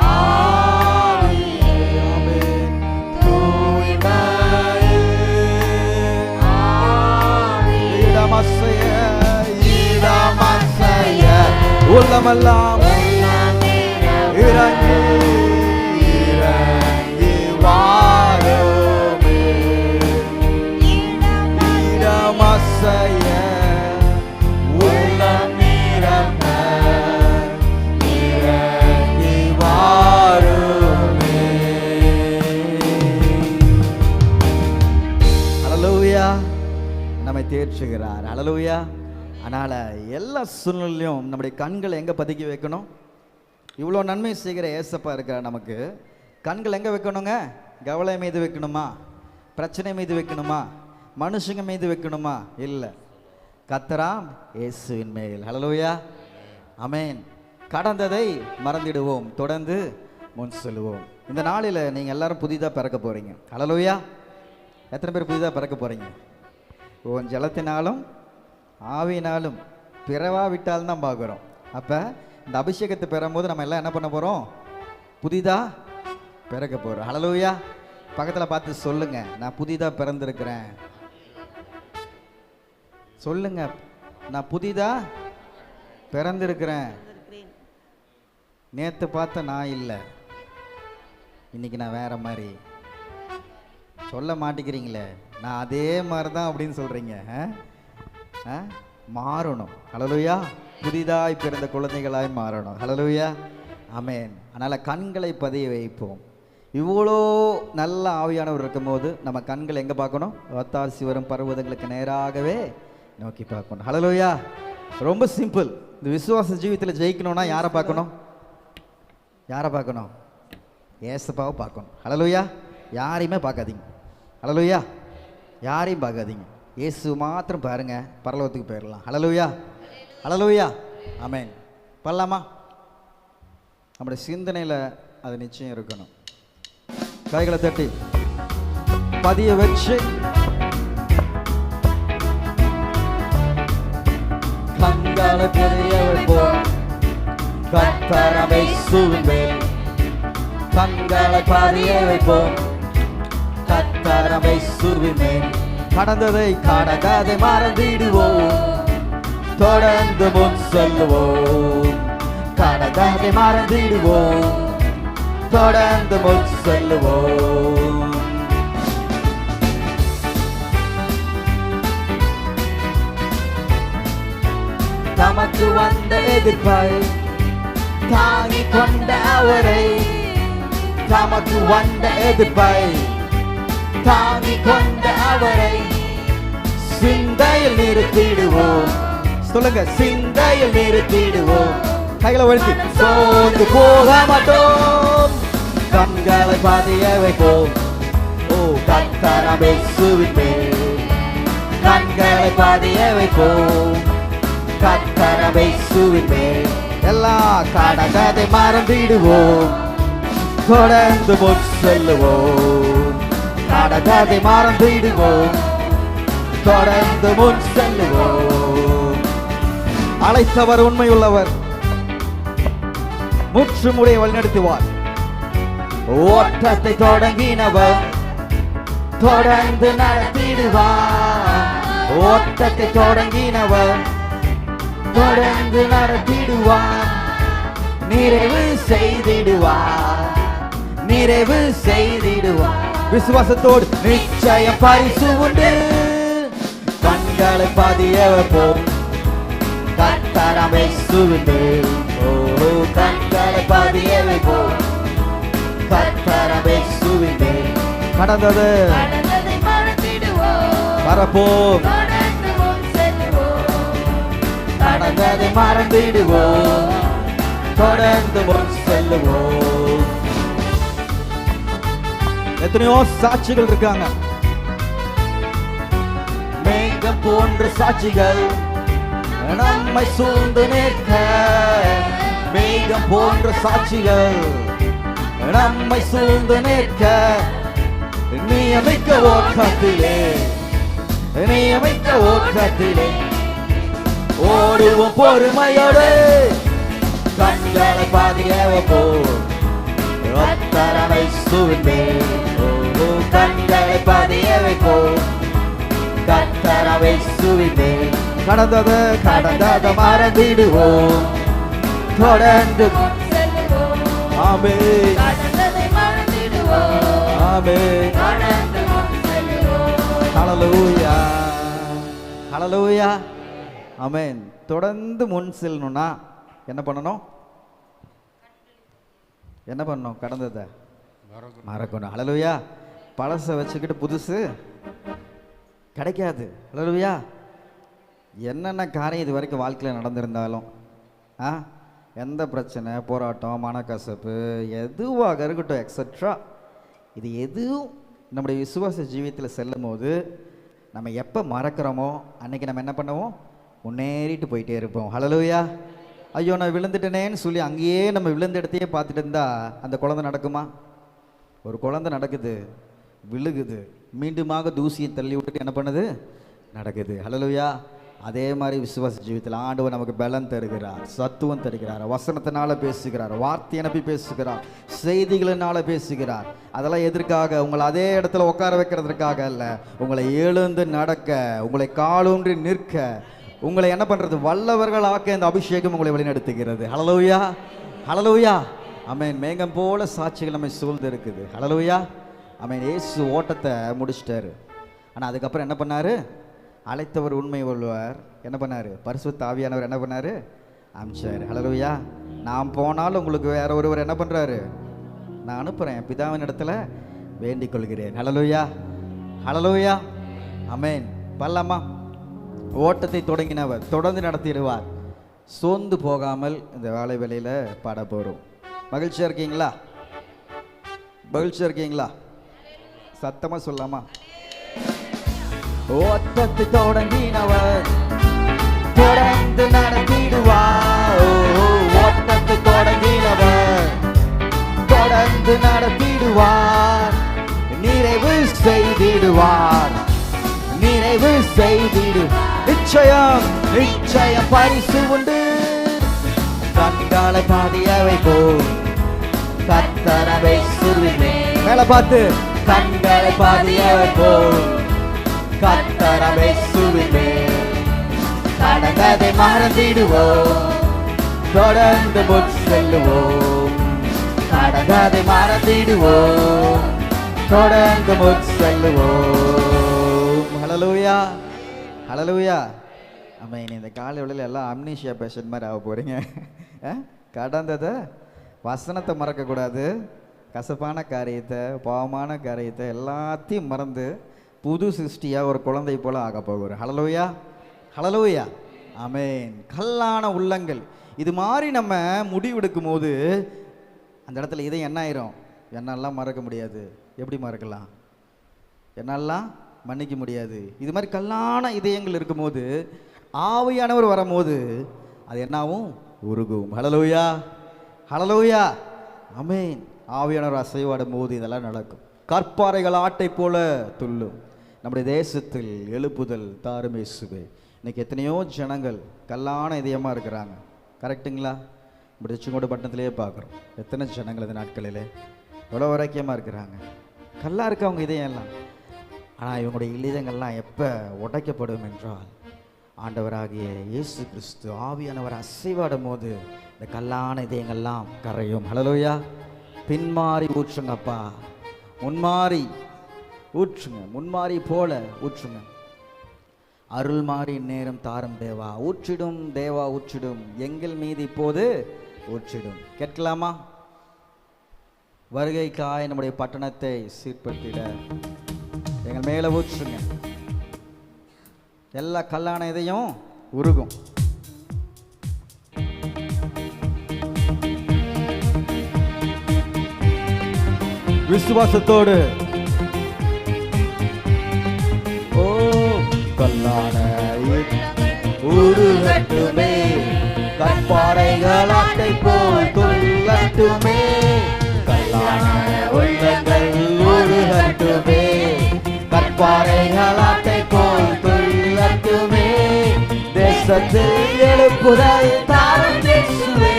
ஆவியே. ஆமென். தூய்மையின் ஆவியே இடமசைய இடமசைய உள்ளமெல்லாம் இறங்கி இறங்கி வாருமே. இடமசைய உள்ளம் நிரம்ப இறங்கி வாருமே. ஹல்லேலூயா. நம்மை தேற்றுகிறார். ஹல்லேலூயா. அதனால் எல்லா சூழ்நிலையும் நம்முடைய கண்களை எங்கே பதுக்கி வைக்கணும்? இவ்வளோ நன்மை செய்கிற ஏசப்பா இருக்கிற நமக்கு கண்கள் எங்கே வைக்கணுங்க? கவலை மீது வைக்கணுமா? பிரச்சனை மீது வைக்கணுமா? மனுஷங்க மீது வைக்கணுமா? இல்லை, கர்த்தராம் இயேசுவின் மேல். ஹல்லேலூயா. ஆமென். கடந்ததை மறந்திடுவோம், தொடர்ந்து முன் செல்வோம். இந்த நாளில் நீங்கள் எல்லாரும் புதிதாக பிறக்க போகிறீங்க. ஹல்லேலூயா. எத்தனை பேர் புதிதாக பிறக்க போகிறீங்க? உன் ஜலத்தினாலும் ஆவியினாலும் பிறவா விட்டாலும் தான் பார்க்குறோம். அப்போ இந்த அபிஷேகத்தை பெறும்போது நம்ம எல்லாம் என்ன பண்ண போகிறோம்? புதிதாக பிறக்க போகிறோம். ஹல்லேலூயா. பக்கத்தில் பார்த்து சொல்லுங்க, நான் புதிதாக பிறந்திருக்கிறேன். சொல்லுங்க, நான் புதிதாக பிறந்திருக்கிறேன். நேற்று பார்த்த நான் இல்லை, இன்னைக்கு நான் வேற மாதிரி. சொல்ல மாட்டேங்கிறீங்களே, நான் அதே மாதிரி தான் அப்படின்னு சொல்கிறீங்க. மாறணும். ஹல்லேலூயா. புதிதாய் பிறந்த குழந்தைகளாய் மாறணும். ஹல்லேலூயா. ஆமென். அதனால் கண்களை பதிய வைப்போம். இவ்வளோ நல்ல ஆவியானவர் இருக்கும்போது நம்ம கண்கள் எங்கே பார்க்கணும்? ஒத்தாசி வரும் பர்வதங்களுக்கு நேராகவே நோக்கி பார்க்கணும். ஹல்லேலூயா. ரொம்ப சிம்பிள். இந்த விசுவாச ஜீவிதத்தில் ஜெயிக்கணும்னா யாரை பார்க்கணும்? யாரை பார்க்கணும்? ஏசப்பாவை பார்க்கணும். ஹல்லேலூயா. யாரையுமே பார்க்காதீங்க. ஹல்லேலூயா. யாரையும் பார்க்காதீங்க, இயேசு மாத்திரம் பாருங்க, பரலோகத்துக்கு போயிடலாம். ஹல்லேலூயா. ஹல்லேலூயா. ஆமென். பண்ணலாமா? நம்முடைய சிந்தனையில் அது நிச்சயம் இருக்கணும். கைகளை தட்டி பதிய வச்சு கண்களை பெரிய வைப்போம். கர்த்தரை சுவிமேல் கண்களை பதிய வைப்போம். கர்த்தரை சுவிமேல் கடந்ததை கடந்ததை மறந்திடுவோம், தொடர்ந்து முன் செல்லுவோம். கடந்ததை மறந்திடுவோம், தொடர்ந்து முன் செல்லுவோம். தமக்கு வந்த எதிர்ப்பை தாங்கிக் கொண்ட அவரை, தமக்கு வந்த எதிர்ப்பை தாங்கிக் கொண்ட அவரை சிந்தையில் நிறுத்திடுவோம். சொல்லுங்க, சிந்தையில் நிறுத்திடுவோம். கைகளை வழுத்தி சோர்ந்து போக மாட்டோம். கண்களை பதிய வைப்போம். ஓ கர்த்தர் இயேசுவின் மேல் கண்களை பதிய வைப்போம். கர்த்தர் இயேசுவின் மேல் எல்லா கடகதை மறந்திடுவோம். தொடர்ந்து முன் செல்லுவோம். கடகதை மறந்திடுவோம். தொடர்ந்து முன் செல்லுவோம். அழைத்தவர் உண்மையுள்ளவர், முற்றுமுடைய வழிநடத்துவார். ஓட்டத்தை தொடங்கினவர் தொடர்ந்து நடத்திடுவார். ஓட்டத்தை தொடங்கினவர் தொடர்ந்து நடத்திடுவார். நிறைவு செய்திடுவார். நிறைவு செய்திடுவார். விசுவாசத்தோடு நிச்சயம் பரிசு உண்டு. கண்களை பதிய வைப்போம். கர்த்தர் இயேசுவின் மேல் கண்களை பதிய வைப்போம். கர்த்தர் இயேசுவின் மேல் கடந்ததை மறப்போம். கடந்ததை மறந்திடுவோம். தொடர்ந்து முன் செல்லுவோம். எத்தனையோ சாட்சிகள் இருக்காங்க. மேகம் போன்ற சாட்சிகள் நம்மை சூழ்ந்து நிற்க. மேகம் போன்ற சாட்சிகள் நம்மை சூழ்ந்து நிற்க. நியமிக்க ஓட்டத்திலே நியமிக்க ஓட்டத்திலே ஓடுவோம் பொறுமையோடு. கண்களை பதிய வைப்போம். கர்த்தர் இயேசுவின் மேல் கண்களை பதிய வைப்போம். கர்த்தர் இயேசுவின் மேல் கடந்ததை கடந்ததை மறந்திடுவோம். தொடர்ந்து ஆமென் ஆமென் ஹல்லேலூயா ஹல்லேலூயா ஆமென். தொடர்ந்து முன் செல்லணும்னா என்ன பண்ணணும்? என்ன பண்ணணும்? கடந்ததை மறக்கணும். ஹல்லேலூயா. பழசை வச்சுக்கிட்டு புதுசு கிடைக்காது. ஹல்லேலூயா. என்னென்ன காரியம் இது வரைக்கும் வாழ்க்கையில் நடந்திருந்தாலும் எந்த பிரச்சனை, போராட்டம், மனக்கசப்பு எதுவாக இருக்கட்டும் எக்ஸட்ரா, இது எதுவும் நம்முடைய விசுவாச ஜீவியத்தில் செல்லும் போது நம்ம எப்போ மறக்கிறோமோ அன்றைக்கி நம்ம என்ன பண்ணுவோம்? முன்னேறிட்டு போயிட்டே இருப்போம். ஹல்லேலூயா. ஐயோ நான் விழுந்துட்டேனேன்னு சொல்லி அங்கேயே நம்ம விழுந்த இடத்தையே பார்த்துட்டு இருந்தால் அந்த குழந்தை நடக்குமா? ஒரு குழந்தை நடக்குது, விழுகுது, மீண்டுமாக தூசியை தள்ளி விட்டுட்டு என்ன பண்ணுது? நடக்குது. ஹல்லேலூயா. அதே மாதிரி விசுவாச ஜீவியத்தில் ஆண்டவர் நமக்கு பலன் தருகிறார், சத்துவம் தருகிறார், வசனத்தினால பேசுகிறார், வார்த்தை அனுப்பி பேசுகிறார், செய்திகளினால பேசுகிறார். அதெல்லாம் எதற்காக? உங்களை அதே இடத்துல உட்கார வைக்கிறதுக்காக அல்ல, உங்களை எழுந்து நடக்க, உங்களை காலூன்றி நிற்க, உங்களை என்ன பண்ணுறது? வல்லவர்கள் ஆக்க இந்த அபிஷேகம் உங்களை வழிநடத்துகிறது. ஹல்லேலூயா ஹல்லேலூயா ஆமென். மேகம் போல சாட்சிகள் நம்மை சூழ்ந்து இருக்குது. ஹல்லேலூயா ஆமென். இயேசு ஓட்டத்தை முடிச்சிட்டாரு. ஆனால் அதுக்கப்புறம் என்ன பண்ணார்? அழைத்தவர் உண்மை உள்ளவர் என்ன பண்ணார்? பரிசுத்த ஆவியானவர் என்ன பண்ணார்? அனுப்பிச்சார். ஹல்லேலூயா. நான் போனாலும் உங்களுக்கு வேற ஒருவர் என்ன பண்ணுறாரு? நான் அனுப்புகிறேன், பிதாவின் இடத்துல வேண்டிக் கொள்கிறேன். ஹல்லேலூயா ஹல்லேலூயா ஆமென். பல்லம்மா ஓட்டத்தை தொடங்கினவர் தொடர்ந்து நடத்திடுவார். சோர்ந்து போகாமல் இந்த வேலை வேலையில் பாட போகிறோம். மகிழ்ச்சியாக இருக்கீங்களா? மகிழ்ச்சியாக இருக்கீங்களா? சத்தமாக சொல்லாமா? ஓட்டத்தை தொடங்கினவர் தொடர்ந்து நடத்திடுவார். ஓட்டத்தை தொடங்கினவர் தொடர்ந்து நடத்திடுவார். நிறைவு செய்திடுவார். நிறைவு செய்திடு. நிச்சயம் நிச்சயம் பரிசு உண்டு. கண்களை பதிய வைப்போம். கர்த்தர் இயேசுவின் மேல் மேலே பார்த்து கண்களை பதிய வைப்போம். கர்த்தர் இயேசுவின் மேல் கடந்ததை மறந்திடுவோம். தொடர்ந்து முன் செல்லுவோம். நடந்ததை மறந்திடுவோம், தொடர்ந்து செல்லுவோம். ஹல்லேலூயா, ஹல்லேலூயா. ஆமென். இந்த காலை வேளையில எல்லாம் அம்னீஷியா பேஷண்ட் மாதிரி ஆக போறீங்க. கடந்ததை வசனத்தை மறக்கக்கூடாது, கசப்பான காரியத்தை, பாவமான காரியத்தை எல்லாத்தையும் மறந்து புது சிருஷ்டியாக ஒரு குழந்தை போல ஆக போகிறோம். ஹல்லேலூயா, ஹல்லேலூயா. ஆமென். கல்லான உள்ளங்கள் இது மாதிரி நம்ம முடிவெடுக்கும் போது அந்த இடத்துல இதை என்ன ஆயிரும்? என்னெல்லாம் மறக்க முடியாது. எப்படி மறக்கலாம்? என்னெல்லாம் மன்னிக்க முடியாது. இது மாதிரி கல்லான இதயங்கள் இருக்கும்போது ஆவியானவர் வரும்போது அது என்னாவும்? உருகும். ஹல்லேலூயா, ஹல்லேலூயா. ஆமென். ஆவியானவர் அசைவாடும் போது இதெல்லாம் நடக்கும். கற்பாறைகள் ஆட்டை போல துள்ளும். நம்முடைய தேசத்தில் எழுப்புதல் தாரும் இயேசுவே. இன்னைக்கு எத்தனையோ ஜனங்கள் கல்லான இதயமாக இருக்கிறாங்க. கரெக்டுங்களா? இப்படி செங்கோடு பட்டணத்திலேயே பார்க்குறோம். எத்தனை ஜனங்கள் இந்த நாட்களிலே எவ்வளோ வரைக்கியமாக இருக்கிறாங்க. கல்லாக இருக்க அவங்க இதயம் எல்லாம். ஆனால் இவங்களுடைய இதயங்கள்லாம் எப்போ உடைக்கப்படும் என்றால் ஆண்டவராகிய இயேசு கிறிஸ்து ஆவியானவர் அசைவாடும் போது இந்த கல்லான இதயங்கள்லாம் கரையும். ஹல்லேலூயா. பின்மாறி ஊற்றுங்கப்பா, முன்மாறி ஊற்றுங்க, முன்மாறி போல ஊற்றுங்க. அருள் மாறி நேரம் தாரும் தேவா, ஊற்றிடும் தேவா ஊற்றிடும், எங்கள் மீது இப்போது ஊற்றிடும். கேட்கலாமா? வருகைக்காய் நம்முடைய பட்டணத்தை சீர்படுத்திட எங்கள் மேல ஊற்றுங்க. எல்லா கல்லான இதையும் உருகும். விசுவாசத்தோடு ஓ கல்லான உருகட்டுமே, கற்பாறைகள் ஆட்டை போல் துள்ளட்டுமே. கல்லான உள்ளங்கள் உருகட்டுமே, கற்பாறைகள் ஆட்டை போல் துள்ளட்டுமே. தேசத்தில் எழுப்புதல் தாரும் இயேசுவே,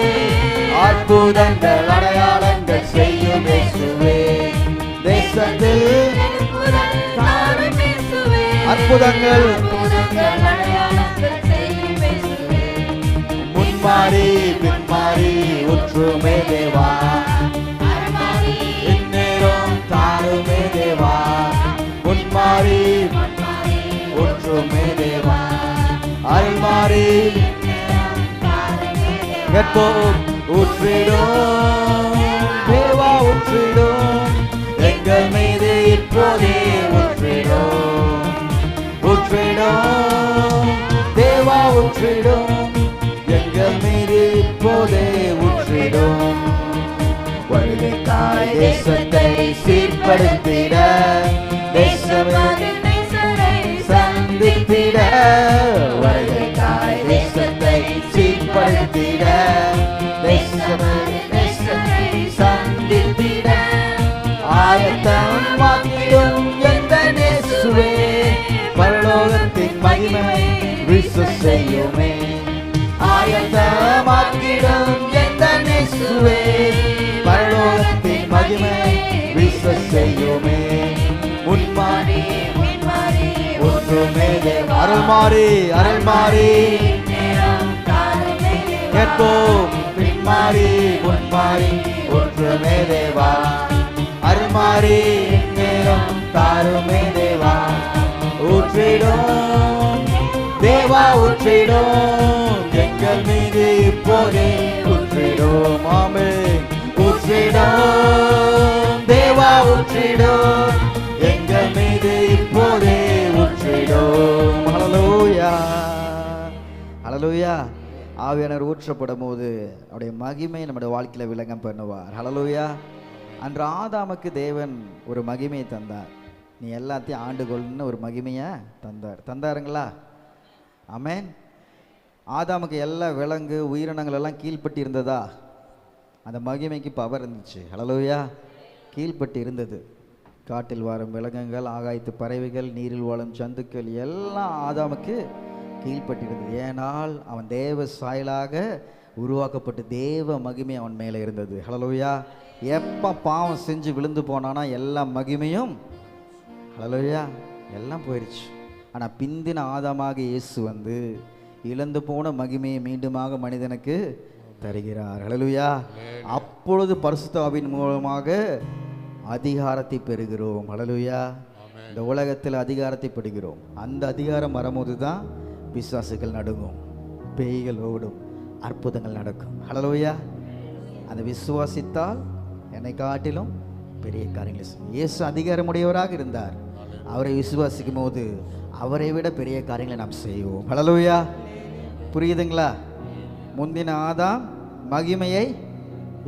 அற்புதங்கள் அடையாளங்கள் செய்யும் இயேசுவே. தேசத்தில் அற்புதங்கள் முன்மாறி பின்மாறி ஊற்றுமே தேவா, இந்நேரம் தாருமே தேவா. முன்மாறி ஊற்றுமே தேவா, அருள்மாறி கேட்போம். ஊற்றிடும் தேவா ஊற்றிடும், எங்கள் மீது இப்போதே ஊற்றிடும். ஊற்றிடும் தேவா ஊற்றிடும், எங்கள் மீது இப்போதே ஊற்றிடும். வருகைக்காய் தேசத்தை சீர்படுத்திட, தேசத்தை சந்தித்திட. வருகைக்காய் தேசத்தை சீர்படுத்திட, தேசத்தை சந்தித்திட. ஆயத்தம் மாத்திடும் எந்த இயேசுவே, பரலோகத்தின் மகிமை வீச செய்யுமே. ஆயத்தமாக்கிடும் எந்த இயேசுவே, பரலோகத்தின் மகிமை வீச செய்யுமே. முன்மாறி ஒன்றுமே தேவா, அருள்மாறி அருள்மாறி கேட்போம். பின்மாறி முன்மாறி ஒன்றுமே தேவா, அருள்மாறி நேரம் தாருமே தேவா. ஊற்றிடும் தேவா ஊற்றிடும், எங்கள் மீது இப்போதே ஊற்றிடும். ஆமென். ஊற்றிடும் தேவா ஊற்றிடும், எங்கள் மீது இப்போதே ஊற்றிடும். ஹல்லேலூயா, ஹல்லேலூயா. ஆவியானவர் ஊற்றப்படும் போது அவருடைய மகிமை நம்முடைய வாழ்க்கையில விளங்கம் பண்ணுவார். ஹல்லேலூயா. அன்று ஆதாமுக்கு தேவன் ஒரு மகிமையை தந்தார். நீ எல்லாத்தையும் ஆண்டுகொள்னு ஒரு மகிமையை தந்தாருங்களா? ஆமென். ஆதாமுக்கு எல்லா விலங்கு உயிரினங்கள் எல்லாம் கீழ்பட்டு இருந்ததா? அந்த மகிமைக்கு பவர் இருந்துச்சு. ஹல்லேலூயா. கீழ்பட்டு இருந்தது. காட்டில் வாழும் விலங்குகள், ஆகாயத்து பறவைகள், நீரில் வாழும் ஜந்துக்கள் எல்லாம் ஆதாமுக்கு கீழ்பட்டு இருந்தது. ஏனால் அவன் தேவ சாயலாக உருவாக்கப்பட்டு தேவ மகிமை அவன் மேலே இருந்தது. ஹல்லேலூயா. எப்போ பாவம் செஞ்சு விழுந்து போனானா எல்லா மகிமையும் ஹல்லேலூயா எல்லாம் போயிடுச்சு. ஆனால் பிந்தின ஆதாமாக இயேசு வந்து இழந்து போன மகிமையை மீண்டுமாக மனிதனுக்கு தருகிறார். ஹல்லேலூயா. அப்பொழுது பரிசுத்த ஆவியின் மூலமாக அதிகாரத்தை பெறுகிறோம். ஹல்லேலூயா. இந்த உலகத்தில் அதிகாரத்தை பெறுகிறோம். அந்த அதிகாரம் வரும்போது தான் பிசாசுகள் நடுங்கும், பேய்கள் ஓடும், அற்புதங்கள் நடக்கும். ஹல்லேலூயா. அந்த விசுவாசித்தால் என்னை காட்டிலும் பெரிய காரியங்களை செய்யும். இயேசு அதிகாரமுடையவராக இருந்தார். அவரை விசுவாசிக்கும் போது அவரை விட பெரிய காரியங்களை நாம் செய்வோம். ஹல்லேலூயா. புரியுதுங்களா? முந்தின ஆதாம் மகிமையை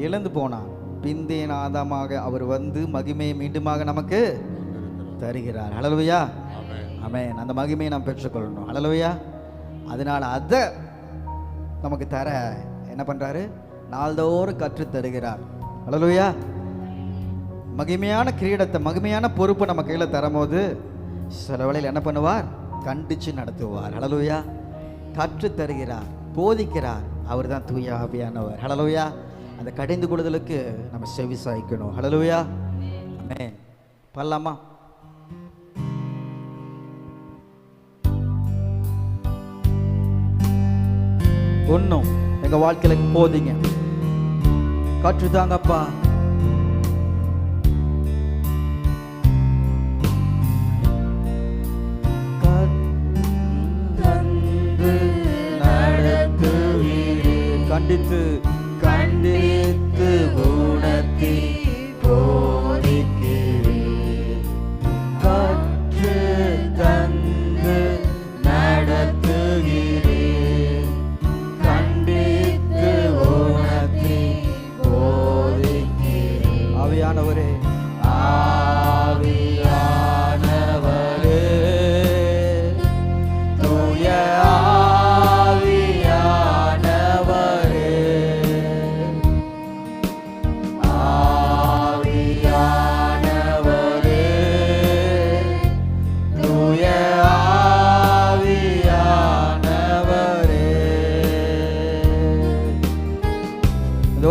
இழந்து போனான். பிந்தின ஆதாமாக அவர் வந்து மகிமையை மீண்டுமாக நமக்கு தருகிறார். ஹல்லேலூயா. ஆமென். அந்த மகிமையை நாம் பெற்றுக்கொள்ளணும். ஹல்லேலூயா. அதனால் அதை நமக்கு தர என்ன பண்றாரு? நாள்தோறும் கற்று தருகிறார். ஹல்லேலூயா. மகிமையான கிரீடத்தை, மகிமையான பொறுப்பை நம்ம கையில் தரும்போது சில வேளையில் என்ன பண்ணுவார்? கண்டிச்சு நடத்துவார். ஹல்லேலூயா. கற்று தருகிறார், போதிக்கிறார். அவர் தான் தூய ஆவியானவர். ஹல்லேலூயா. அந்த கடிந்து கொள்ளுதலுக்கு நம்ம செவி சாய்க்கணும். ஹல்லேலூயா. ஆமென். பண்ணலாமா? ஒன்றும் எங்கள் வாழ்க்கையில் போதிங்க, கற்றுதாங்கப்பா. கண்டித்து கண்டித்து குணத்தி போதிக்கிறேன், கற்று தந்து நடத்துகிறேன், கண்டித்து குணத்தி போதிக்கிறேன். ஆவியானவரே, ஆவியானவரே, தூய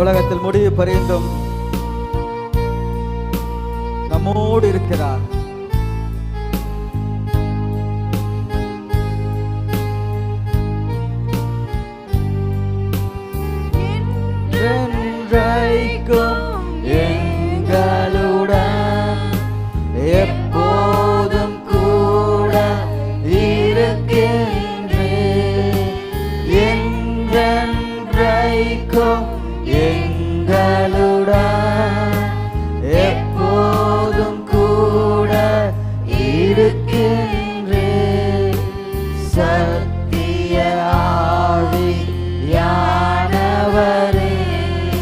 உலகத்தில் முடிவு பரிந்தும் நம்மோடு இருக்கிறார். என்றைக்கும் எங்களுடன் எப்போதும் கூட இருக்கின்றேன். என்றைக்கும் எங்களுடன் எப்போதும் கூட இருக்கின்றேன். சத்திய ஆவியானவரே,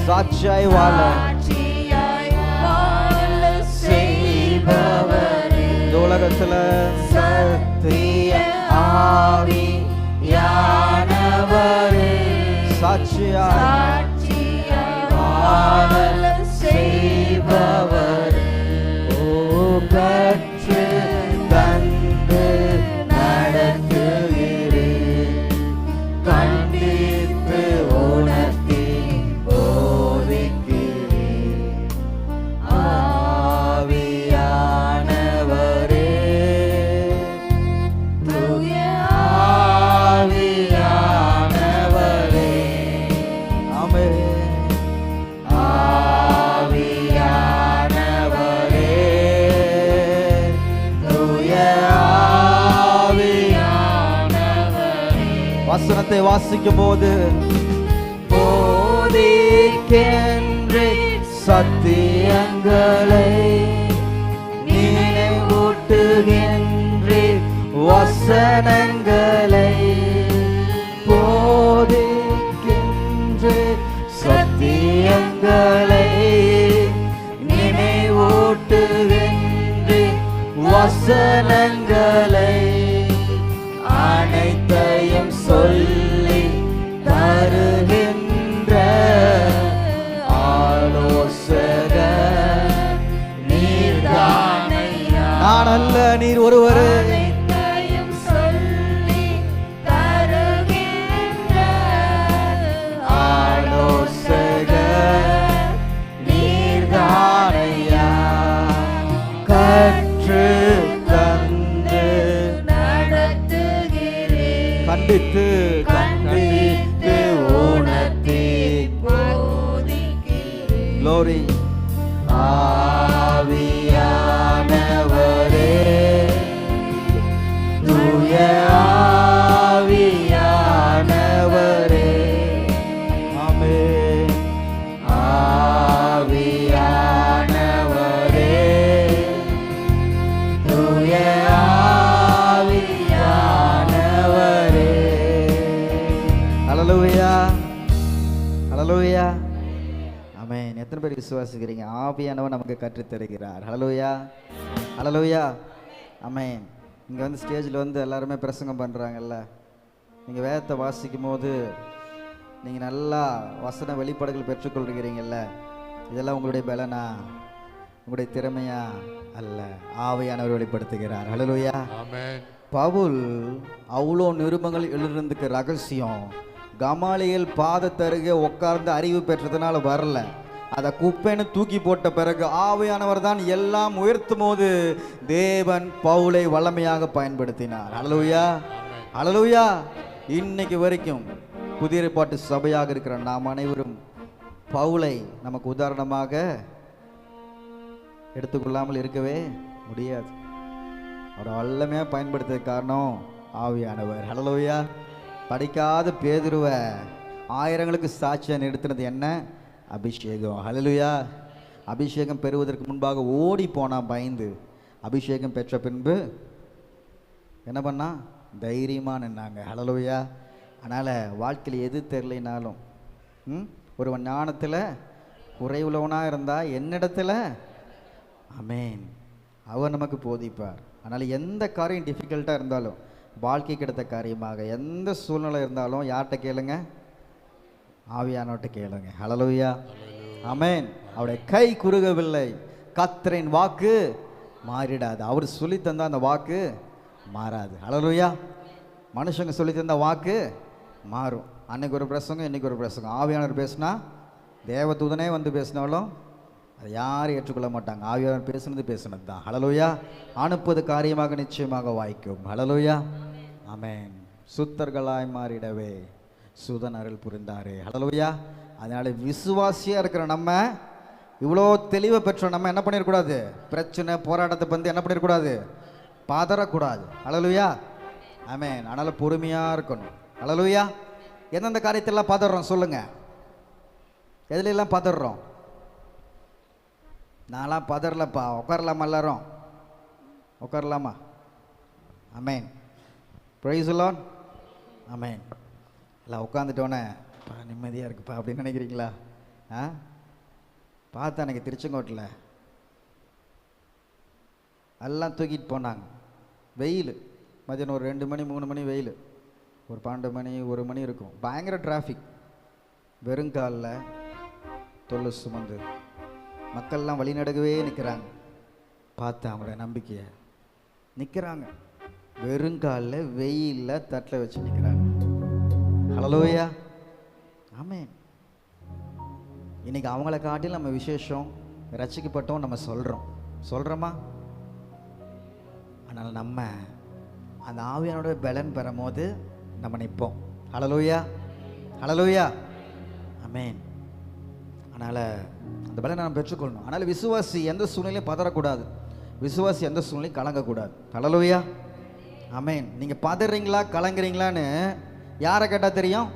சாட்சியாய் வாழ செய்பவரே, இந்த உலகத்தில் சத்திய ஆவியானவரே, சாட்சியாய் செய்பவர். ஓ, கற்று தந்து நடத்துகிறேன், கண்டித்து உணர்த்தி போதிக்கிறேன். ஆவியானவரே, தூய ஆவியானவரே. ஆமென். வசனத்தை வாசிக்கும் போது போதிக்கின்றே சத்தியங்களை நினைவூட்டுகின்றே வசனங்களை, போதிக்கின்றே சத்தியங்களை நினைவூட்டுகின்றே வசனங்களை, அனைத்தையும் சொல்லி தருகின்ற ஆலோசகர் நீர்தானையா. நான் அல்ல, நீர் ஒருவரே. அனைத்தையும் சொல்லி glory. ஆவியானவரே, தூய ஆவியானவரே, ஆமென். ஆவியானவரே, தூய ஆவியானவரே. ஹல்லேலூயா, ஹல்லேலூயா, ஆமென். எத்தனை பேர் விசுவாசிக்கிறீங்க? ஆவியானவர் நமக்கு கற்றுத் தருகிறார். ஹல்லேலூயா, ஹல்லேலூயா, ஆமென். இங்கே வந்து ஸ்டேஜில் வந்து எல்லாருமே பிரசங்கம் பண்ணுறாங்கல்ல. நீங்கள் வேதத்தை வாசிக்கும் போது நீங்கள் நல்லா வசன வெளிப்பாடுகள் பெற்றுக்கொள்கிறீங்கல்ல. இதெல்லாம் உங்களுடைய பலனா, உங்களுடைய திறமையா அல்ல, ஆவியானவர் வெளிப்படுத்துகிறார். ஹல்லேலூயா, ஆமென். பவுல் அவ்வளோ நிருபங்கள் எழுதுறதுக்கு ரகசியம் கமாலியேல் பாதத்தருகே உட்கார்ந்து அறிவு பெற்றதுனால வரல. அதை குப்பைன்னு தூக்கி போட்ட பிறகு ஆவியானவர் தான் எல்லாம் உயர்த்தும் போது தேவன் பவுலை வல்லமையாக பயன்படுத்தினார். ஹல்லேலூயா, ஹல்லேலூயா. இன்னைக்கு வரைக்கும் புதிய ஏற்பாட்டு சபையாக இருக்கிற நாம் அனைவரும் பவுலை நமக்கு உதாரணமாக எடுத்துக்கொள்ளாமல் இருக்கவே முடியாது. அவர் வல்லமையாக பயன்படுத்துறதுக்கு காரணம் ஆவியானவர். ஹல்லேலூயா. படிக்காத பேதுருவை ஆயிரங்களுக்கு சாட்சியாக நிறுத்தினது என்ன? அபிஷேகம். ஹல்லேலூயா. அபிஷேகம் பெறுவதற்கு முன்பாக ஓடி போனான் பயந்து. அபிஷேகம் பெற்ற பின்பு என்ன பண்ணா? தைரியமாக நின்னாங்க. ஹல்லேலூயா. அதனால் வாழ்க்கையில் எது தெரியலைனாலும் ஒருவன் ஞானத்தில் குறைவுள்ளவனாக இருந்தால் என்னிடத்துல, ஆமென், அவர் நமக்கு போதிப்பார். அதனால் எந்த காரியம் டிஃபிகல்ட்டாக இருந்தாலும், வாழ்க்கை கிடைத்த காரியமாக எந்த சூழ்நிலை இருந்தாலும் யார்கிட்ட கேளுங்க? ஆவியானவர்கிட்ட கேளுங்க. ஹல்லேலூயா, ஆமென். அவருடைய கை குறுகவில்லை. கர்த்தரின் வாக்கு மாறிடாது. அவர் சொல்லி தந்த அந்த வாக்கு மாறாது. ஹல்லேலூயா. மனுஷங்க சொல்லி தந்த வாக்கு மாறும். அன்னைக்கு ஒரு பிரசங்கம், இன்னைக்கு ஒரு பிரசங்கம். ஆவியானவர் பேசினா, தேவதூதனே வந்து பேசினாலும் அதை யாரும் ஏற்றுக்கொள்ள மாட்டாங்க. ஆவியானவர் பேசுனது தான். ஹல்லேலூயா. அனுப்புவது காரியமாக நிச்சயமாக வாய்க்கும். ஹல்லேலூயா, ஆமென். சுத்தர்களாய் மாறிடவே சுதன் அருள் புரிந்தாரே. ஹல்லேலூயா. அதனால விசுவாசியாக இருக்கிற நம்ம, இவ்வளோ தெளிவை பெற்ற நம்ம என்ன பண்ணிடக்கூடாது? பிரச்சனை போராட்டத்தை வந்து என்ன பண்ணிடக்கூடாது? பதறக்கூடாது. ஹல்லேலூயா, ஆமென். அதனால் பொறுமையாக இருக்கணும். ஹல்லேலூயா. எந்தெந்த காரியத்தெல்லாம் பதறோம் சொல்லுங்க? எதுலாம் பதறோம்? நான்லாம் பதறலப்பா. உட்காரலாமா? எல்லாரும் உட்காரலாமா? ஆமென். பிரைஸ் தி லார்ட், ஆமென். எல்லாம் உட்காந்துட்டோன்னே நிம்மதியாக இருக்குப்பா அப்படின்னு நினைக்கிறீங்களா? பார்த்தா எனக்கு திருச்செங்கோட்டில் எல்லாம் தூக்கிட்டு போனாங்க. வெயில், மதியானம் ஒரு 2 மணி 3 மணி வெயில், ஒரு 12 மணி 1 மணி இருக்கும். பயங்கர டிராஃபிக். வெறுங்காலில் தொல்லை சுமந்து மக்கள்லாம் வழிநடுகவே நிற்கிறாங்க. பார்த்தேன் அவங்களுடைய நம்பிக்கையை. நிற்கிறாங்க வெறுங்காலில், வெயிலில் தட்டில் வச்சு நிற்கிறாங்க. ஹல்லேலூயா, ஆமென். இன்னைக்கு அவங்கள காட்டில் நம்ம விசேஷம், ரட்சிக்கப்பட்டோம் நம்ம சொல்கிறோமா? அதனால் நம்ம அந்த ஆவியானோட பலன் பெறும் போது நம்ம நிற்போம். ஹல்லேலூயா, ஹல்லேலூயா, ஆமென். அதனால் அந்த பலனை நம்ம பெற்றுக்கொள்ளணும். அதனால் விசுவாசி எந்த சூழ்நிலையும் பதறக்கூடாது. விசுவாசி எந்த சூழ்நிலையும் கலங்கக்கூடாது. ஹல்லேலூயா, ஆமென். நீங்கள் பதறீங்களா கலங்குறீங்களான்னு யாரை கேட்டால் தெரியும்?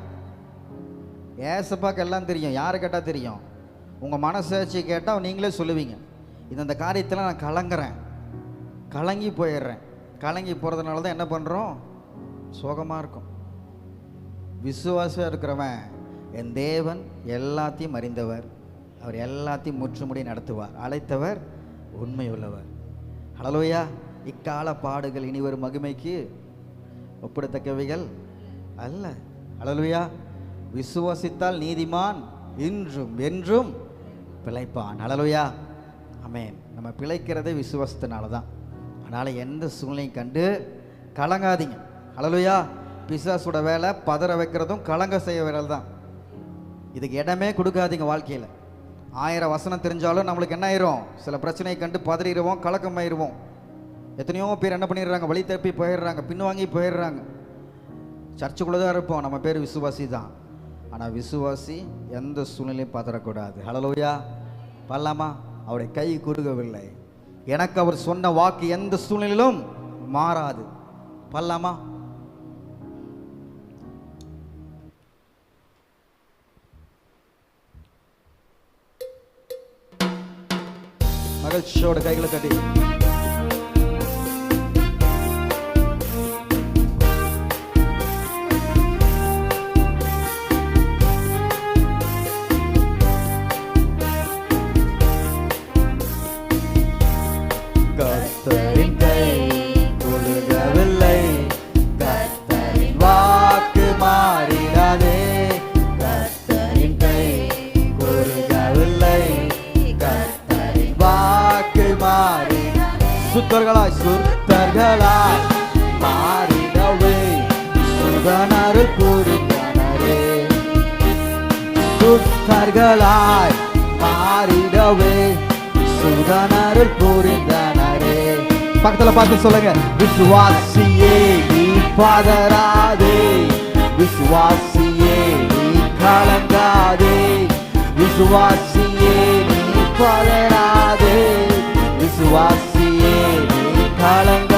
ஏசப்பாக்கு எல்லாம் தெரியும். யாரை கேட்டால் தெரியும்? உங்கள் மனசாட்சி கேட்டால் நீங்களே சொல்லுவீங்க, இந்த காரியத்தில் நான் கலங்குறேன், கலங்கி போயிடுறேன். கலங்கி போகிறதுனால தான் என்ன பண்ணுறோம்? சோகமாக இருக்கும். விசுவாசம் இருக்கிறவன், என் தேவன் எல்லாத்தையும் அறிந்தவர், அவர் எல்லாத்தையும் முற்றுமுடி நடத்துவார், அழைத்தவர் உண்மை உள்ளவர். ஹல்லேலூயா. இக்கால பாடுகள் இனி ஒரு மகிமைக்கு ஒப்பிடத்தக்கவைகள் அல்ல. ஹல்லேலூயா. விசுவாசித்தால் நீதிமான் இன்றும் என்றும் பிழைப்பான். ஹல்லேலூயா, ஆமென். நம்ம பிழைக்கிறதே விசுவாசத்தினால தான். அதனால் எந்த சூழ்நிலையும் கண்டு கலங்காதீங்க. ஹல்லேலூயா. பிசாசோட வேலை பதற வைக்கிறதும் கலங்க செய்ய வேலை தான். இதுக்கு இடமே கொடுக்காதீங்க. வாழ்க்கையில் 1000 வசனம் தெரிஞ்சாலும் நம்மளுக்கு என்ன ஆயிரும்? சில பிரச்சனையை கண்டு பதறிடுவோம், கலக்கமாயிருவோம். எத்தனையோ பேர் என்ன பண்ணிடுறாங்க? வழி தப்பி போயிடுறாங்க, பின்வாங்கி போயிடுறாங்க. சர்ச்சுக்குள்ளே தான் இருப்போம், நம்ம பேர் விசுவாசி தான். ஆனால் விசுவாசி எந்த சூழ்நிலையும் பதறக்கூடாது. ஹல்லேலூயா, பாடலாமா? அவருடைய கை கொடுக்கவில்லை. எனக்கு அவர் சொன்ன வாக்கு எந்த சூழ்நிலையிலும் மாறாது. பாடலாமா? மகிழ்ச்சியோட கைகளை கட்டி கர்த்தரின் கை கொடுக்கவில்லை, கர்த்தரின் வாக்கு மாறிடாதே. கர்த்தரின் கை கொடுக்கவில்லை, கர்த்தரின் வாக்கு மாறிடாதே. சுத்தர்களாய் மாறிடவே சுதனருள் புரிந்தனரே. சுத்தர்களாய் மாறிடவே சுதனருள் புரிந்தனரே. பக்கத்துல பார்த்து சொல்லுங்க, விசுவாசியே நீ பதறாதே, விசுவாசியே நீ கலங்காதே, விசுவாசியே நீ பதறாதே, விசுவாசியே நீ கலங்க.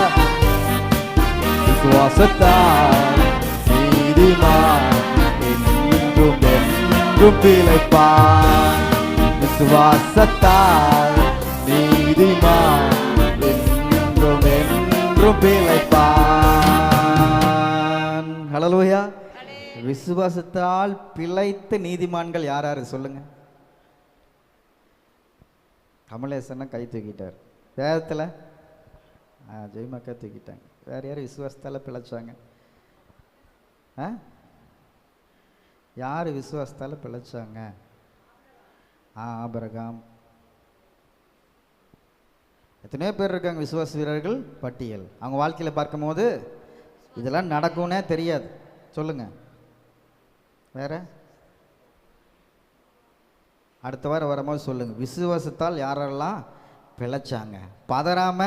விசுவாசத்தால் நீதிமான் என்றும் என்றும் பிழைப்பான். விசுவாசத்தால் நீதிமான் என்றும் என்றும் பிழைப்பான். ஹல்லேலூயா. விசுவாசத்தால் பிழைத்த நீதிமான்கள் யார் யாரு சொல்லுங்க? கமலேசன்னா கை தூக்கிட்டார். வேதத்தில் ஜெயமக்கா தூக்கிட்டாங்க. வேற யார் விசுவாசத்தால் பிழைச்சாங்க? யார் விசுவாசத்தால் பிழைச்சாங்க? ஆபிரகாம். எத்தனையோ பேர் இருக்காங்க விசுவாச வீரர்கள் பட்டியல். அவங்க வாழ்க்கையில் பார்க்கும்போது இதெல்லாம் நடக்கும்னே தெரியாது. சொல்லுங்க வேற. அடுத்த வாரம் வரும்போது சொல்லுங்க, விசுவாசத்தால் யாரெல்லாம் பிழைச்சாங்க, பதறாம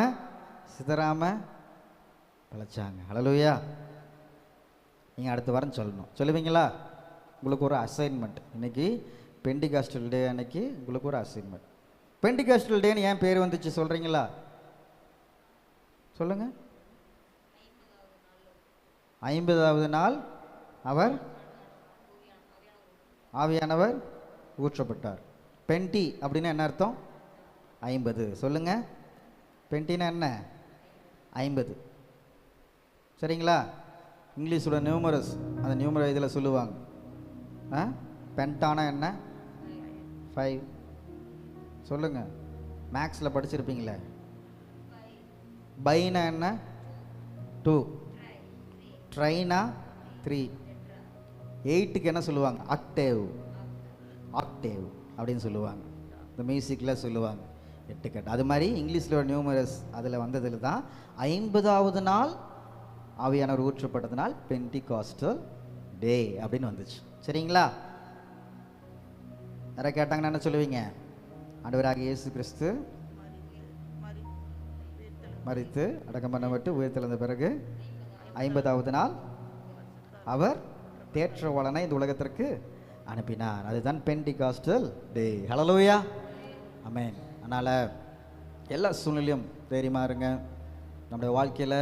சிதறாம பிழைச்சாங்க. ஹல்லேலூயா. நீங்கள் அடுத்த வாரம் சொல்லணும். சொல்லுவீங்களா? உங்களுக்கு ஒரு அசைன்மெண்ட். இன்னைக்கு பெண்டிகாஸ்டல் டே அன்னைக்கு உங்களுக்கு ஒரு அசைன்மெண்ட். பெண்டிகாஸ்டல் டேன்னு ஏன் பேர் வந்துச்சு சொல்கிறீங்களா? சொல்லுங்க. 50வது நாள் அவர் ஆவியானவர் ஊற்றப்பட்டார். பென்டி அப்படின்னா என்ன அர்த்தம்? 50. சொல்லுங்க. பென்டினா என்ன? 50. சரிங்களா? இங்கிலீஷோட நியூமரஸ், அந்த நியூமர இதில் சொல்லுவாங்க. பென்டானா என்ன? 5. சொல்லுங்க. மேக்ஸில் படிச்சிருப்பீங்களே. பைனா என்ன? 2. ட்ரைனா 3. 8க்கு என்ன சொல்லுவாங்க? ஆக்டேவ். ஆக்டேவ் அப்படின்னு சொல்லுவாங்க. இந்த மியூசிக்கில் சொல்லுவாங்க 8 கட்டு. அது மாதிரி இங்கிலீஷில் ஒரு நியூமரஸ் அதில் வந்ததில் தான் 50வது நாள் ஆவியானவர் ஊற்றப்பட்டதுனால் பெண்டிகாஸ்டல் டே அப்படின்னு வந்துச்சு. சரிங்களா? யாரை கேட்டாங்கன்னா என்ன சொல்லுவீங்க? ஆண்டவராகிய இயேசு கிறிஸ்து மரித்து அடக்கம் பண்ணப்பட்டு உயிர்த்தெழுந்த பிறகு 50வது நாள் அவர் தேற்றவாளனை இந்த உலகத்திற்கு அனுப்பினார். அதுதான் பெண்டிகாஸ்டல் டே. ஹல்லேலூயா. ஆமென். அதனால் எல்லா சூழ்நிலையும் தைரியமாக இருங்க. நம்முடைய வாழ்க்கையில்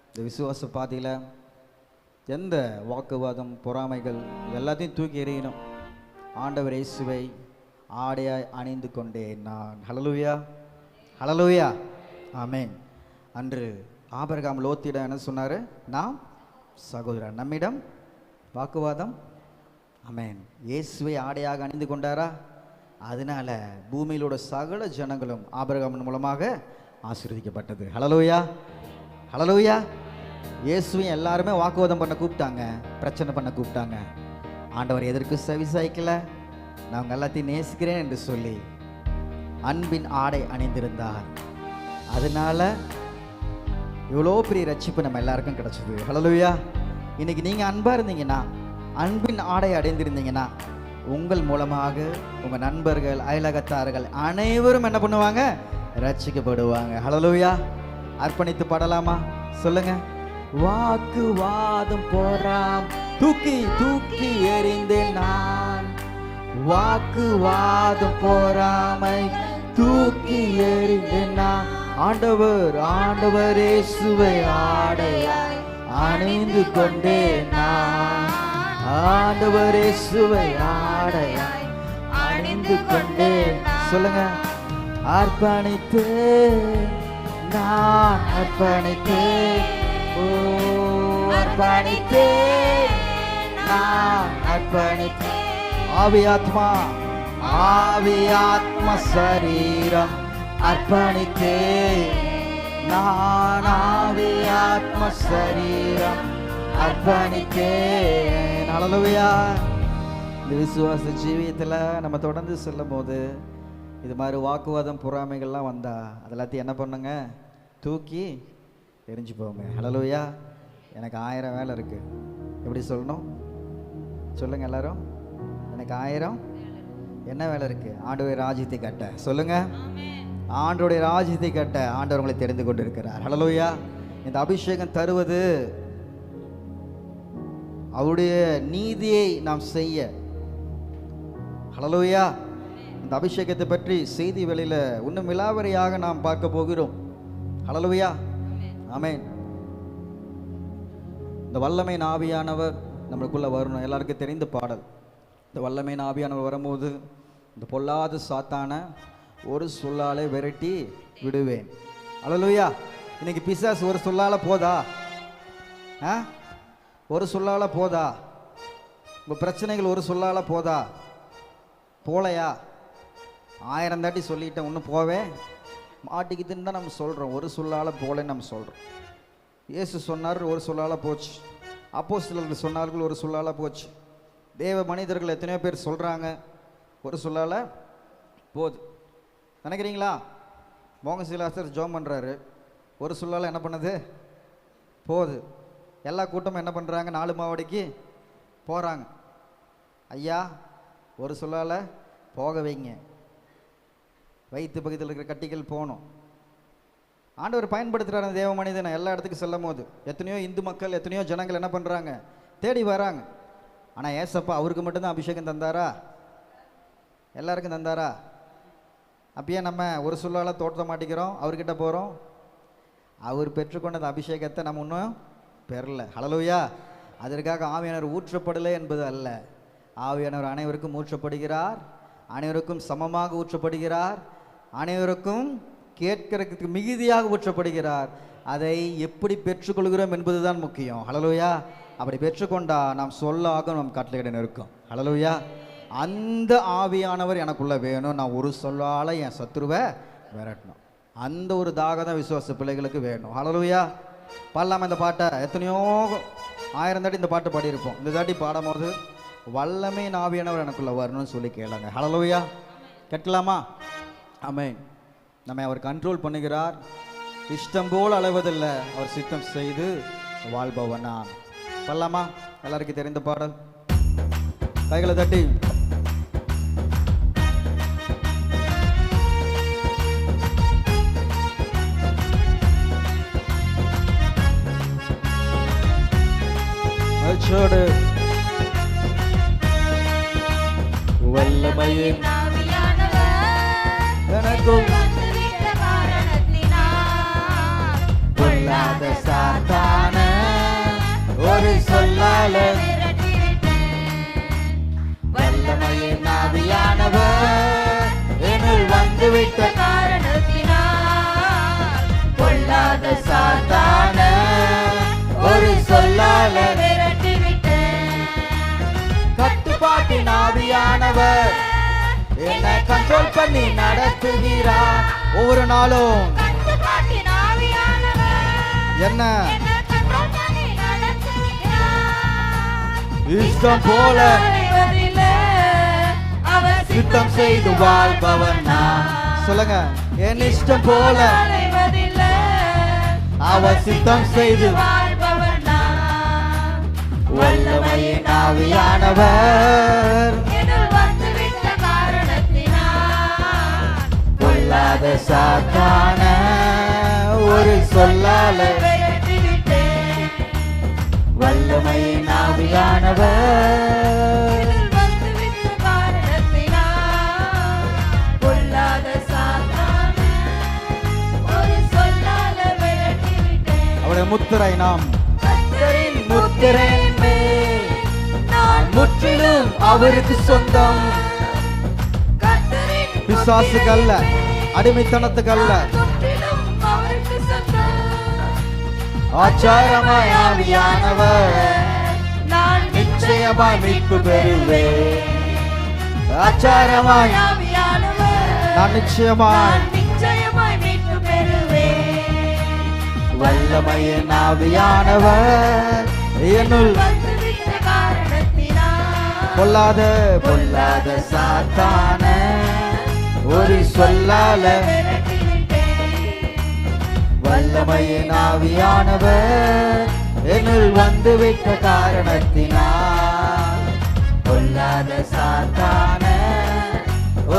இந்த விசுவாச பாதையில் எந்த வாக்குவாதம் பொறாமைகள் எல்லாத்தையும் தூக்கி எறியணும். ஆண்டவர் இயேசுவை ஆடையாய் அணிந்து கொண்டேன் நான். ஹல்லேலூயா. ஹல்லேலூயா. ஆமென். அன்று ஆபிரகாம் லோத்திடம் என்ன சொன்னார்? நாம் சகோதரன், நம்மிடம் வாக்குவாதம். ஆமென். இயேசுவை ஆடையாக அணிந்து கொண்டாரா? அதனால பூமியிலோட சகல ஜனங்களும் ஆபிரகாமின் மூலமாக ஆசீர்வதிக்கப்பட்டது. ஹல்லேலூயா. ஹல்லேலூயா. இயேசுவையும் எல்லாருமே வாக்குவாதம் பண்ண கூப்பிட்டாங்க, பிரச்சனை பண்ண கூப்பிட்டாங்க. ஆண்டவர் எதற்கு செவி சாய்க்கல? நான் எல்லாத்தையும் நேசிக்கிறேன் என்று சொல்லி அன்பின் ஆடை அணிந்திருந்தார். அதனால இவ்வளோ பெரிய ரட்சிப்பு நம்ம எல்லாருக்கும் கிடைச்சது. ஹல்லேலூயா. இன்னைக்கு நீங்கள் அன்பாக இருந்தீங்கன்னா, அன்பின் ஆடை அடைந்திருந்தீங்கன்னா, உங்கள் மூலமாக உங்கள் நண்பர்கள், அயலகத்தார்கள் அனைவரும் என்ன பண்ணுவாங்க? ரட்சிக்கப்படுவாங்க. ஹல்லேலூயா. அர்ப்பணித்து பாடலாமா? சொல்லுங்க. வாக்குவாதம் போறாம் தூக்கி தூக்கி எறிந்தேன் நான், வாக்குவாதம் பொறாமை தூக்கி எறிந்தேனா. ஆண்டவர் ஆண்டவர் இயேசுவை ஆடையாய் அணிந்து கொண்டேனா. ஆண்டவர் இயேசுவை ஆடையாய் அணிந்து கொண்டேன். சொல்லுங்க. அர்ப்பணித்தேன் நான் அர்ப்பணித்தேன். ஓ அர்ப்பணித்தேன் நான் அர்ப்பணித்தேன். ஆவியாத்மா ஆவியாத்மா சரீரம் அர்ப்பணித்தேன் நான். ஆவியாத்மா சரீரம் அர்ப்பணித்தேன். ஹல்லேலூயா. இந்த விசுவாச ஜீவியத்தில் நம்ம தொடர்ந்து செல்லும் போது இது மாதிரி வாக்குவாதம் பொறாமைகள்லாம் வந்தா அதெல்லாத்தையும் என்ன பண்ணுங்க? தூக்கி எரிஞ்சு போங்க. ஹல்லேலூயா. எனக்கு 1000 வேலை இருக்குது. எப்படி சொல்லணும்? சொல்லுங்க எல்லாரும். எனக்கு 1000 என்ன வேலை இருக்குது? ஆண்டவருடைய ராஜ்யத்தை கட்ட. சொல்லுங்க. ஆண்டவருடைய ராஜ்யத்தை கட்ட ஆண்டவர் உங்களை தெரிந்து கொண்டு இருக்கிறார். ஹல்லேலூயா. இந்த அபிஷேகம் தருவது அவருடைய நீதியை நாம் செய்ய. ஹல்லேலூயா. இந்த அபிஷேகத்தை பற்றி செய்தி வெளியில இன்னும் விலாவரியாக நாம் பார்க்க போகிறோம். ஹல்லேலூயா. ஆமென். இந்த வல்லமை ஆவியானவர் நம்மளுக்குள்ள வரணும். எல்லாருக்கும் தெரிந்த பாடல். இந்த வல்லமை ஆவியானவர் வரும்போது இந்த பொல்லாத சாத்தான ஒரு சொல்லாலே விரட்டி விடுவேன். ஹல்லேலூயா. இன்னைக்கு பிசாசு ஒரு சொல்லால போதா? ஒரு சொல்லால போதா? உங்க பிரச்சனைகள் ஒரு சொல்லால போதா? போலையா? 1000 தாட்டி சொல்லிட்டேன், ஒன்றும் போவே மாட்டிக்குதுன்னு தான் நம்ம சொல்கிறோம். ஒரு சொல்லால் போலேன்னு நம்ம சொல்கிறோம். இயேசு சொன்னார், ஒரு சொல்லால் போச்சு. அப்போஸ்தலர்கள் சொன்னார்கள், ஒரு சொல்லால் போச்சு. தேவ மனிதர்கள் எத்தனையோ பேர் சொல்கிறாங்க, ஒரு சொல்லால் போகுது. நினைக்கிறீங்களா? மோகன்சிலாசர் ஜோம் பண்ணுறாரு, ஒரு சொல்லால் என்ன பண்ணுது? போகுது. எல்லா கூட்டமும் என்ன பண்ணுறாங்க? 4 மாவடிக்கு போகிறாங்க. ஐயா, ஒரு சொல்லால் போக வைங்க. வயிற்று பகுதியில் இருக்கிற கட்டிகள் போகணும். ஆண்டவர் பயன்படுத்துகிறார் தேவ மனிதனை எல்லா இடத்துக்கும் செல்லும் போது. எத்தனையோ இந்து மக்கள், எத்தனையோ ஜனங்கள் என்ன பண்ணுறாங்க? தேடி வராங்க. ஆனால் ஏசப்பா அவருக்கு மட்டும்தான் அபிஷேகம் தந்தாரா? எல்லாருக்கும் தந்தாரா? அப்பயே நம்ம ஒரு சொல்லால் தோற்ற மாட்டேங்கிறோம், அவர்கிட்ட போகிறோம். அவர் பெற்றுக்கொண்ட அபிஷேகத்தை நம்ம இன்னும் பெறல. ஹல்லேலூயா. அதற்காக ஆவியானவர் ஊற்றப்படலை என்பது அல்ல. ஆவியானவர் அனைவருக்கும் ஊற்றப்படுகிறார், அனைவருக்கும் சமமாக ஊற்றப்படுகிறார், அனைவருக்கும் கேட்கிறதுக்கு மிகுதியாக ஊற்றப்படுகிறார். அதை எப்படி பெற்றுக்கொள்கிறோம் என்பதுதான் முக்கியம். ஹல்லேலூயா. அப்படி பெற்றுக்கொண்டா நாம் சொல்லாக நம் கட்டளையிட இருக்கும். ஹல்லேலூயா. அந்த ஆவியானவர் எனக்குள்ள வேணும். நான் ஒரு சொல்லால என் சத்துருவை விரட்டணும். அந்த ஒரு தாகம் தான் விசுவாச பிள்ளைகளுக்கு வேணும். ஹல்லேலூயா. பாடலாமா இந்த பாட்டை? எத்தனையோ 1000 தாட்டி இந்த பாட்டை பாடியிருப்போம். இந்த தாட்டி பாடும்போது வல்லமை ஆவியானவர் எனக்குள்ள வரணும்னு சொல்லி கேளுங்க. ஹல்லேலூயா. கேட்கலாமா? ஆமென். நம்மை அவர் கண்ட்ரோல் பண்ணுகிறார். இஷ்டம் போல் அளவதில்லை, அவர் சித்தம் செய்து வாழ்பவனா. பாடலாமா? எல்லாருக்கும் தெரிந்த பாடல். கைகளை தட்டி மகிழ்ச்சியோடு வல்லமையின் எனக்கும் பொல்லாத சாத்தான ஒரு சொல்லால வல்லமையின் ஆவியானவர் என்னுள் வந்துவிட்ட காரணத்தினால் பொல்லாத சாத்தான ஒரு சொல்லால கட்டுப்பாட்டின் ஆவியானவர் என்னை கண்ட்ரோல் பண்ணி நடத்துகிறார். ஒவ்வொரு நாளும் என்ன இஷ்டம் போல சித்தம் செய்து வாழ்பவன் நான். சொல்லுங்க. என் இஷ்டம் போல அவர் சித்தம் செய்து வல்லமையின் ஆவியானவர் பொல்லாத சாத்தான ஒரு சொல்லால வல்லமையின் ஆவியானவர் முத்திரை நாம் கர்த்தரின் முத்திரையின் மேல் நான் முற்றிலும் அவருக்கு சொந்தம். கர்த்தரின் பிசாசுக்கு அல்ல, அடிமைத்தனத்துக்கு அல்ல. முற்றிலும் அவருக்கு சொந்தம். ஆச்சாரமாய் ஆவியானவர் நான் நிச்சயமாய் மீட்பு பெறுவேன். ஆச்சாரமாய் ஆவியானவர் நான் நிச்சயமாய் மீட்பு பெறுவேன். வல்லமையின் ஆவியானவர் என்னுள் வந்துவிட்ட காரணத்தினால் பொல்லாத பொல்லாத சாத்தான ஒரு சொல்லால வல்லமையின் ஆவியானவர் என்னுள் வந்துவிட்ட காரணத்தினால் பொல்லாத சாத்தான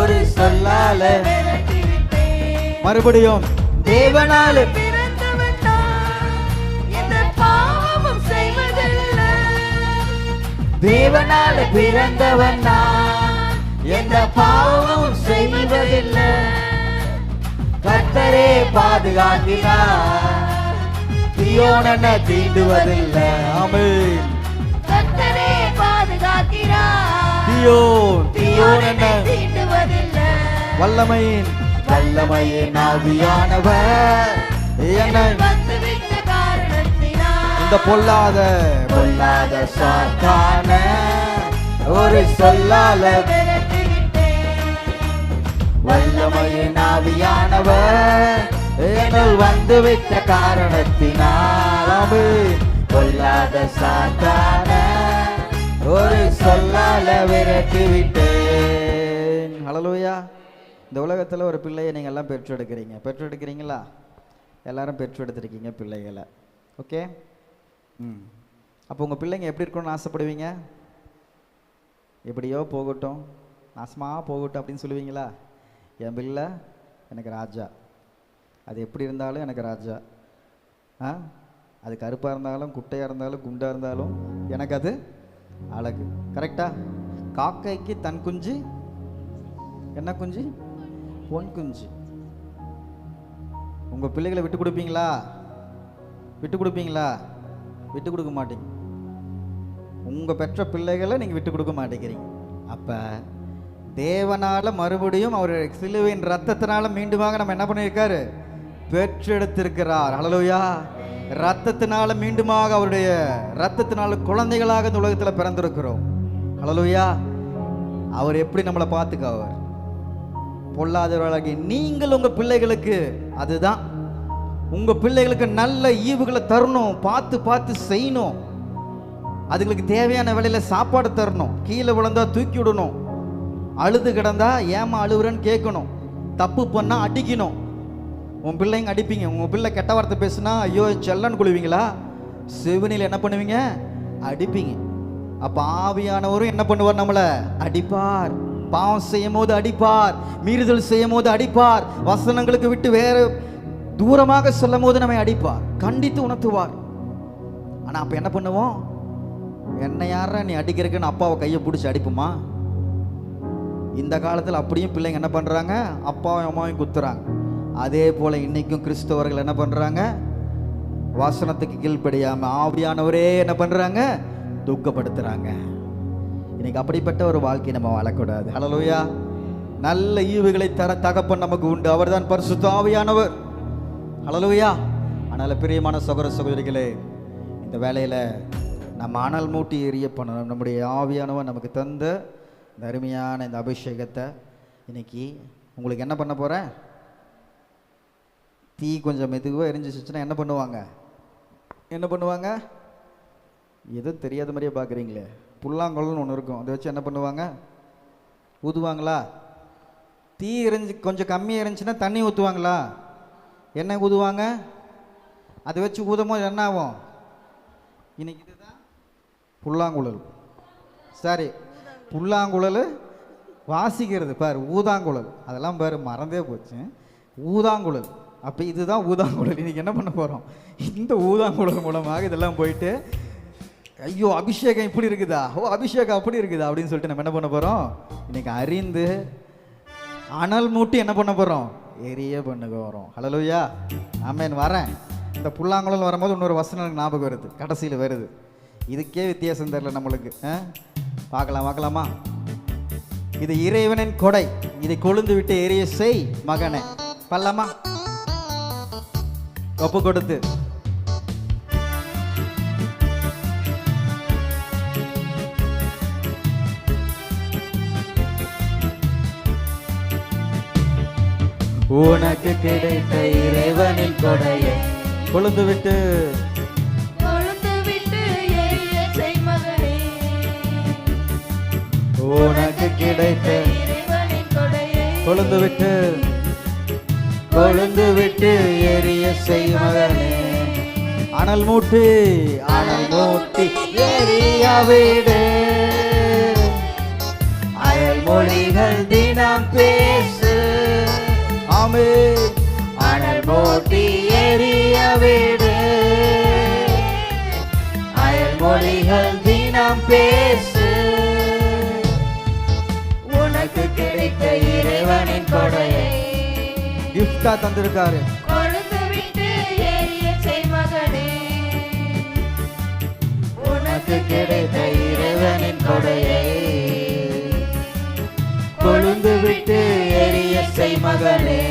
ஒரு சொல்லால மறுபடியும் தேவனால பிறந்தவன் நான், எந்த பாவமும் செய்வதில்லை. தேவனால பிறந்தவன் நான், எந்த பாவமும் செய்வதில்லை. கர்த்தரே பாதுகாக்கிறார், தீயோனென்ன தீண்டுவதில்லை. ஆமென். கர்த்தரே பாதுகாக்கிறார், தீயோனென்ன தீண்டுவதில்லை. வல்லமையின் ஆவியானவர் என்னை வந்துவிட்ட காரணத்தினால் இந்த பொல்லாத பொல்லாத சாத்தான ஒரு சொல்லால வல்லமையின் ஆவியானவர் என்னுள் வந்துவிட்ட காரணத்தினால் பொல்லாத சாத்தான ஒரு சொல்லால விரட்டி விட்டேன். ஹல்லேலூயா. இந்த உலகத்தில் ஒரு பிள்ளையை நீங்கள் எல்லாம் பெற்றெடுக்கிறீங்களா? எல்லாரும் பெற்றெடுத்திருக்கீங்க பிள்ளைகளை. ஓகே. அப்போ உங்கள் பிள்ளைங்க எப்படி இருக்கணும்னு ஆசைப்படுவீங்க? எப்படியோ போகட்டும், நாசமாக போகட்டும் அப்படின்னு சொல்லுவீங்களா? என் பிள்ளை எனக்கு ராஜா, அது எப்படி இருந்தாலும் எனக்கு ராஜா. அது கருப்பாக இருந்தாலும் குட்டையாக இருந்தாலும் குண்டாக இருந்தாலும் எனக்கு அது அழகு. கரெக்டா? காக்கைக்கு தன் குஞ்சு என்ன குஞ்சு? பொன் குஞ்சு. உங்கள் பிள்ளைகளை விட்டு கொடுப்பீங்களா? விட்டு கொடுக்க மாட்டீங்க. உங்கள் பெற்ற பிள்ளைகளை நீங்கள் விட்டு கொடுக்க மாட்டேங்கிறீங்க. அப்போ தேவனால் மறுபடியும் அவர் சிலுவையின் ரத்தத்தினால மீண்டுமாக நம்ம என்ன பண்ணியிருக்காரு? பெற்றெடுத்திருக்கிறார். ஹல்லேலூயா. ரத்தத்தினால மீண்டுமாக அவருடைய ரத்தத்தினால குழந்தைகளாக இந்த உலகத்தில் பிறந்திருக்கிறோம். ஹல்லேலூயா. அவர் எப்படி நம்மளை பார்த்துக்கவர்? பொல்லாதவர்களாகி நீங்கள் உங்கள் பிள்ளைகளுக்கு அதுதான், உங்கள் பிள்ளைகளுக்கு நல்ல ஈவுகளை தரணும், பார்த்து செய்யணும். அதுங்களுக்கு தேவையான வேலையில் சாப்பாடு தரணும், கீழே விழுந்தா தூக்கி விடணும், அழுது கிடந்தா ஏமா அழுகுறன்னு கேட்கணும், தப்பு பண்ணால் அடிக்கணும். உன் பிள்ளைங்க அடிப்பீங்க. உங்கள் பிள்ளை கெட்ட வார்த்தை பேசுனா ஐயோ செல்லன்னு கொள்வீங்களா? செவினில் என்ன பண்ணுவீங்க? அடிப்பீங்க. அப்போ ஆவியானவரும் என்ன பண்ணுவார்? நம்மளை அடிப்பார். பாவம் செய்யும் போது அடிப்பார், மீறுதல் செய்யும் போது அடிப்பார், வசனங்களுக்கு விட்டு வேற தூரமாக செல்லும் போது நம்மை அடிப்பார், கண்டித்து உணர்த்துவார். ஆனால் அப்போ என்ன பண்ணுவோம்? என்ன யாரா நீ அடிக்கிறதுக்குன்னு அப்பாவை கையை பிடிச்சி அடிப்புமா? இந்த காலத்தில் அப்படியும் பிள்ளைங்க என்ன பண்ணுறாங்க? அப்பாவும் அம்மாவையும் குத்துறாங்க. அதே போல் இன்னைக்கும் கிறிஸ்தவர்கள் என்ன பண்ணுறாங்க? வசனத்துக்கு கீழ்ப்படியாமல் ஆவியானவரே என்ன பண்ணுறாங்க? துக்கப்படுத்துகிறாங்க. இன்னைக்கு அப்படிப்பட்ட ஒரு வாழ்க்கை நம்ம வாழக்கூடாது. ஹல்லேலூயா. நல்ல ஈவுகளை தர தகப்பன் நமக்கு உண்டு. அவர் தான் பரிசுத்த ஆவியானவர். ஹல்லேலூயா. அதனால் பிரியமான சகோதர சகோதரிகளே, இந்த வேலையில் நம்ம அனல் மூட்டி எரிய பண்ணணும். நம்முடைய ஆவியானவர் நமக்கு தந்த இந்த அருமையான இந்த அபிஷேகத்தை இன்னைக்கு உங்களுக்கு என்ன பண்ண போகிறேன்? தீ கொஞ்சம் மெதுவாக எரிஞ்சிச்சுன்னா என்ன பண்ணுவாங்க? எதுவும் தெரியாத மாதிரியே பார்க்குறீங்களே. புல்லாங்குழல்னு ஒன்று இருக்கும், அதை வச்சு என்ன பண்ணுவாங்க? ஊதுவாங்களா? தீ எரிஞ்சு கொஞ்சம் கம்மியாக இருந்துச்சுன்னா தண்ணி ஊற்றுவாங்களா? என்ன ஊதுவாங்க? அதை வச்சு ஊதும் போது என்ன ஆகும்? இன்னைக்கு இதுதான் புல்லாங்குழல். சரி, புல்லாங்குழல் வாசிக்கிறது பாரு, ஊதாங்குழல். அதெல்லாம் பாரு மறந்தே போச்சு. ஊதாங்குழல். அப்போ இதுதான் ஊதாங்குழல். இன்னைக்கு என்ன பண்ண போகிறோம்? இந்த ஊதாங்குழல் மூலமாக இதெல்லாம் போயிட்டு ஐயோ அபிஷேகம் இப்படி இருக்குதா, அபிஷேகம் அப்படி இருக்குதா அப்படின்னு சொல்லிட்டு நம்ம என்ன பண்ண போகிறோம்? இன்னைக்கு அறிந்து அனல் மூட்டி என்ன பண்ண போகிறோம்? எரிய பண்ண போகிறோம். ஹல்லேலூயா. ஆமென். வரேன். இந்த புல்லாங்குழல் வரும்போது இன்னொரு வசனம் எனக்கு ஞாபகம் வருது, கடைசியில் வருது. இதுக்கே வித்தியாசம் தெரியல நம்மளுக்கு. பார்க்கலாமா? இது இறைவனின் கொடை, இதை கொழுந்து விட்டு எரிய செய் மகனே. பல்லமா ஒப்பு கொடுத்து உனக்கு கிடைத்த இறைவனின் கொடையை கொழுந்து விட்டு எரிய செய் மகனே. உனக்கு கிடைத்த இறைவனின் கொடையை கொழுந்து விட்டு எரிய செய் மகனே. அனல் மூட்டி எரிய விடு, அயல் மொழிகள் தினம் பேசு. ஆமே, அனல் மூட்டி எரிய விடு, அயல் மொழிகள் தினம் பேசு. உனக்கு கிடைத்த இறைவனின் கொடையை கிஃப்டா தந்திருக்காரு. கொழுந்து விட்டு எரிய செய் மகனே. உனக்கு கிடைத்த இறைவனின் கொடையை கொழுந்து விட்டு எரிய செய் மகனே.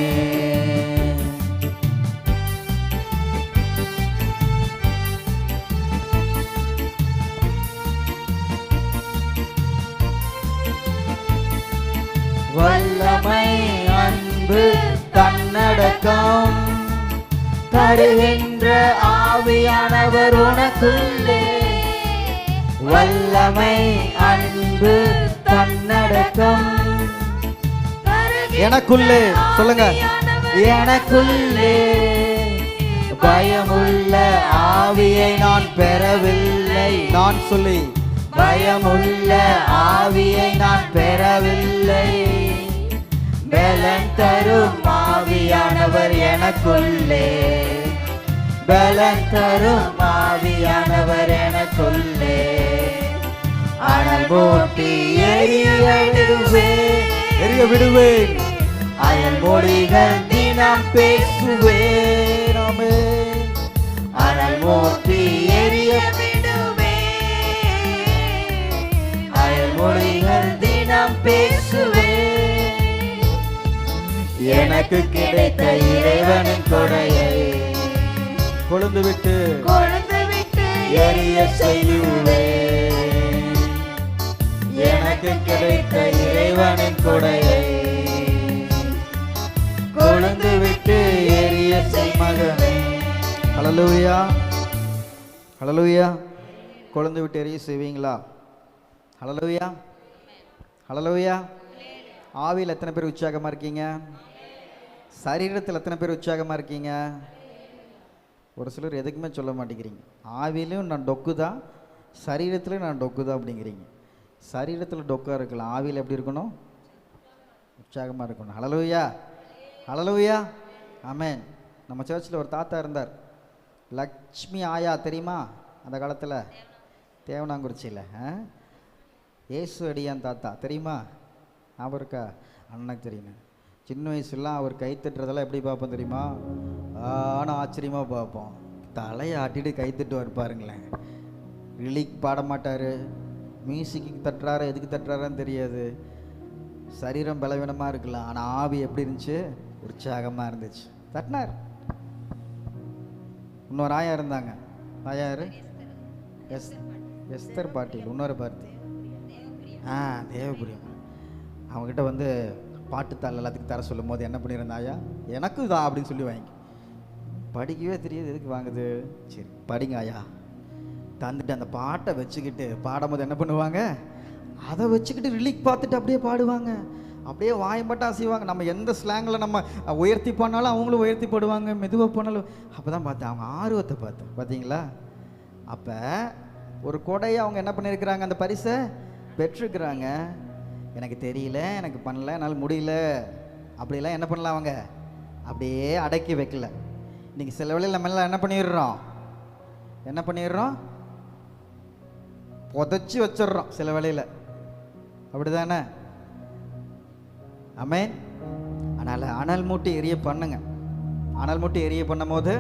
வல்லமை, அன்பு, தன்னடக்கம் தருகின்ற ஆவியானவர் உனக்குள்ளே. வல்லமை, அன்பு, தன்னடக்கம் எனக்குள்ளே. சொல்லுங்க, எனக்குள்ளே. பயமுள்ள ஆவியை நான் பெறவில்லை. நான் சொல்லி, பயமுள்ள ஆவியை நான் பெறவில்லை. பலன் தரும் ஆவியானவர் எனக்குள்ளே. பலன் தரும் ஆவியானவர் எனக்குள்ளே. அனல் மூட்டி எரிய விடுவேன், அயல் மொழிகள் தினம் பேசுவேன். அனல் மூட்டி எரிய அயல் மொழிகள் தினம் பேசுவேன். எனக்கு கிடைத்த இறைவனின் கொடையை கொழுந்து விட்டு எரிய செய்யுவேன். எனக்கு கிடைத்த இறைவனின் கொடையை கொழுந்து விட்டு எரிய செய் மகனே. ஹல்லேலூயா, ஹல்லேலூயா. கொழுந்து விட்டு எரிய செய்வீங்களா? ஹல்லேலூயா, ஹல்லேலூயா. ஆவியில் எத்தனை பேர் உற்சாகமாக இருக்கீங்க? சரீரத்தில் எத்தனை பேர் உற்சாகமாக இருக்கீங்க? ஒரு சிலர் எதுக்குமே சொல்ல மாட்டேங்கிறீங்க. ஆவிலையும் நான் டொக்கு தான், சரீரத்துலையும் நான் டொக்கு தான் அப்படிங்கிறீங்க. சரீரத்தில் டொக்காக இருக்கலாம், ஆவியில் எப்படி இருக்கணும்? உற்சாகமாக இருக்கணும். ஹல்லேலூயா, ஹல்லேலூயா, ஆமென். நம்ம சர்ச்சில் ஒரு தாத்தா இருந்தார், லக்ஷ்மி ஆயா, தெரியுமா? அந்த காலத்தில் தேவனாங்குறிச்சியில் ஏசு அடியான் தாத்தா, தெரியுமா? அவருக்கா? அண்ணனுக்கு தெரியுங்க. சின்ன வயசுலாம் அவர் கை தட்டுறதெல்லாம் எப்படி பார்ப்போம் தெரியுமா? ஆனால் ஆச்சரியமாக பார்ப்போம். தலையை ஆட்டிட்டு கை தட்டுவார் பாருங்களேன். ரிலிக் பாட மாட்டார், மியூசிக்கு தட்டுறாரு, எதுக்கு தட்டுறாருன்னு தெரியாது. சரீரம் பலவீனமாக இருக்கலாம், ஆனால் ஆவி எப்படி இருந்துச்சு? உற்சாகமாக இருந்துச்சு. தட்டினார். இன்னொரு ஆயா இருந்தாங்க. ஆயாரு எஸ்தர் பாட்டில், இன்னொரு பாட்டி தேவபுரியம். அவங்ககிட்ட வந்து பாட்டுத்தாள் எல்லாத்துக்கும் தர சொல்லும் போது என்ன பண்ணியிருந்தாயா, எனக்கு தான் அப்படின்னு சொல்லி வாங்கி. படிக்கவே தெரியாது, எதுக்கு வாங்குது? சரி படிங்க ஆயா தந்துட்டு அந்த பாட்டை வச்சுக்கிட்டு பாடும்போது என்ன பண்ணுவாங்க? அதை வச்சுக்கிட்டு ரிலீக் பார்த்துட்டு அப்படியே பாடுவாங்க. அப்படியே வாயம்பட்டா செய்வாங்க. நம்ம எந்த ஸ்லாங்கில் நம்ம உயர்த்தி பண்ணாலும் அவங்களும் உயர்த்தி போடுவாங்க, மெதுவாக போனாலும். அப்போ தான் பார்த்தேன் அவங்க ஆர்வத்தை பார்த்தேன். பார்த்தீங்களா? அப்போ ஒரு கொடையை அவங்க என்ன பண்ணியிருக்கிறாங்க? அந்த பரிசை பெற்றிருக்கிறாங்க. எனக்கு தெரியல, எனக்கு பண்ணல, என்னால் முடியல அப்படிலாம் என்ன பண்ணலாம்? அவங்க அப்படியே அடக்கி வைக்கல. இன்றைக்கி சில வேளையில் நம்ம எல்லாம் என்ன பண்ணிடுறோம்? புதைச்சி வச்சிடுறோம் சில வேளையில். அப்படி தானே? ஆமென். அதனால் அனல் மூட்டி எரிய பண்ணுங்க. அனல் மூட்டி எரிய பண்ணும் போது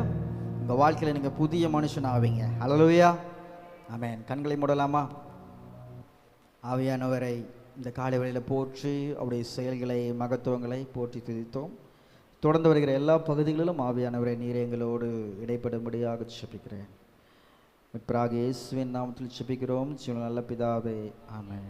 உங்கள் வாழ்க்கையில் நீங்கள் புதிய மனுஷன் ஆவீங்க. ஹல்லேலூயா. ஆமென். கண்களை மூடலாமா? ஆவியானவரை இந்த காலை வேளையில் போற்றி அவருடைய செயல்களை மகத்துவங்களை போற்றி துதித்தோம். தொடர்ந்து வருகிற எல்லா பகுதிகளிலும் ஆவியானவரை நீர் எங்களோடு இடைப்படும்படியாக ஜெபிக்கிறேன். மீட்பராகிய இயேசுவின் நாமத்தில் ஜெபிக்கிறோம் ஜீவனுள்ள நல்ல பிதாவே. ஆமென்.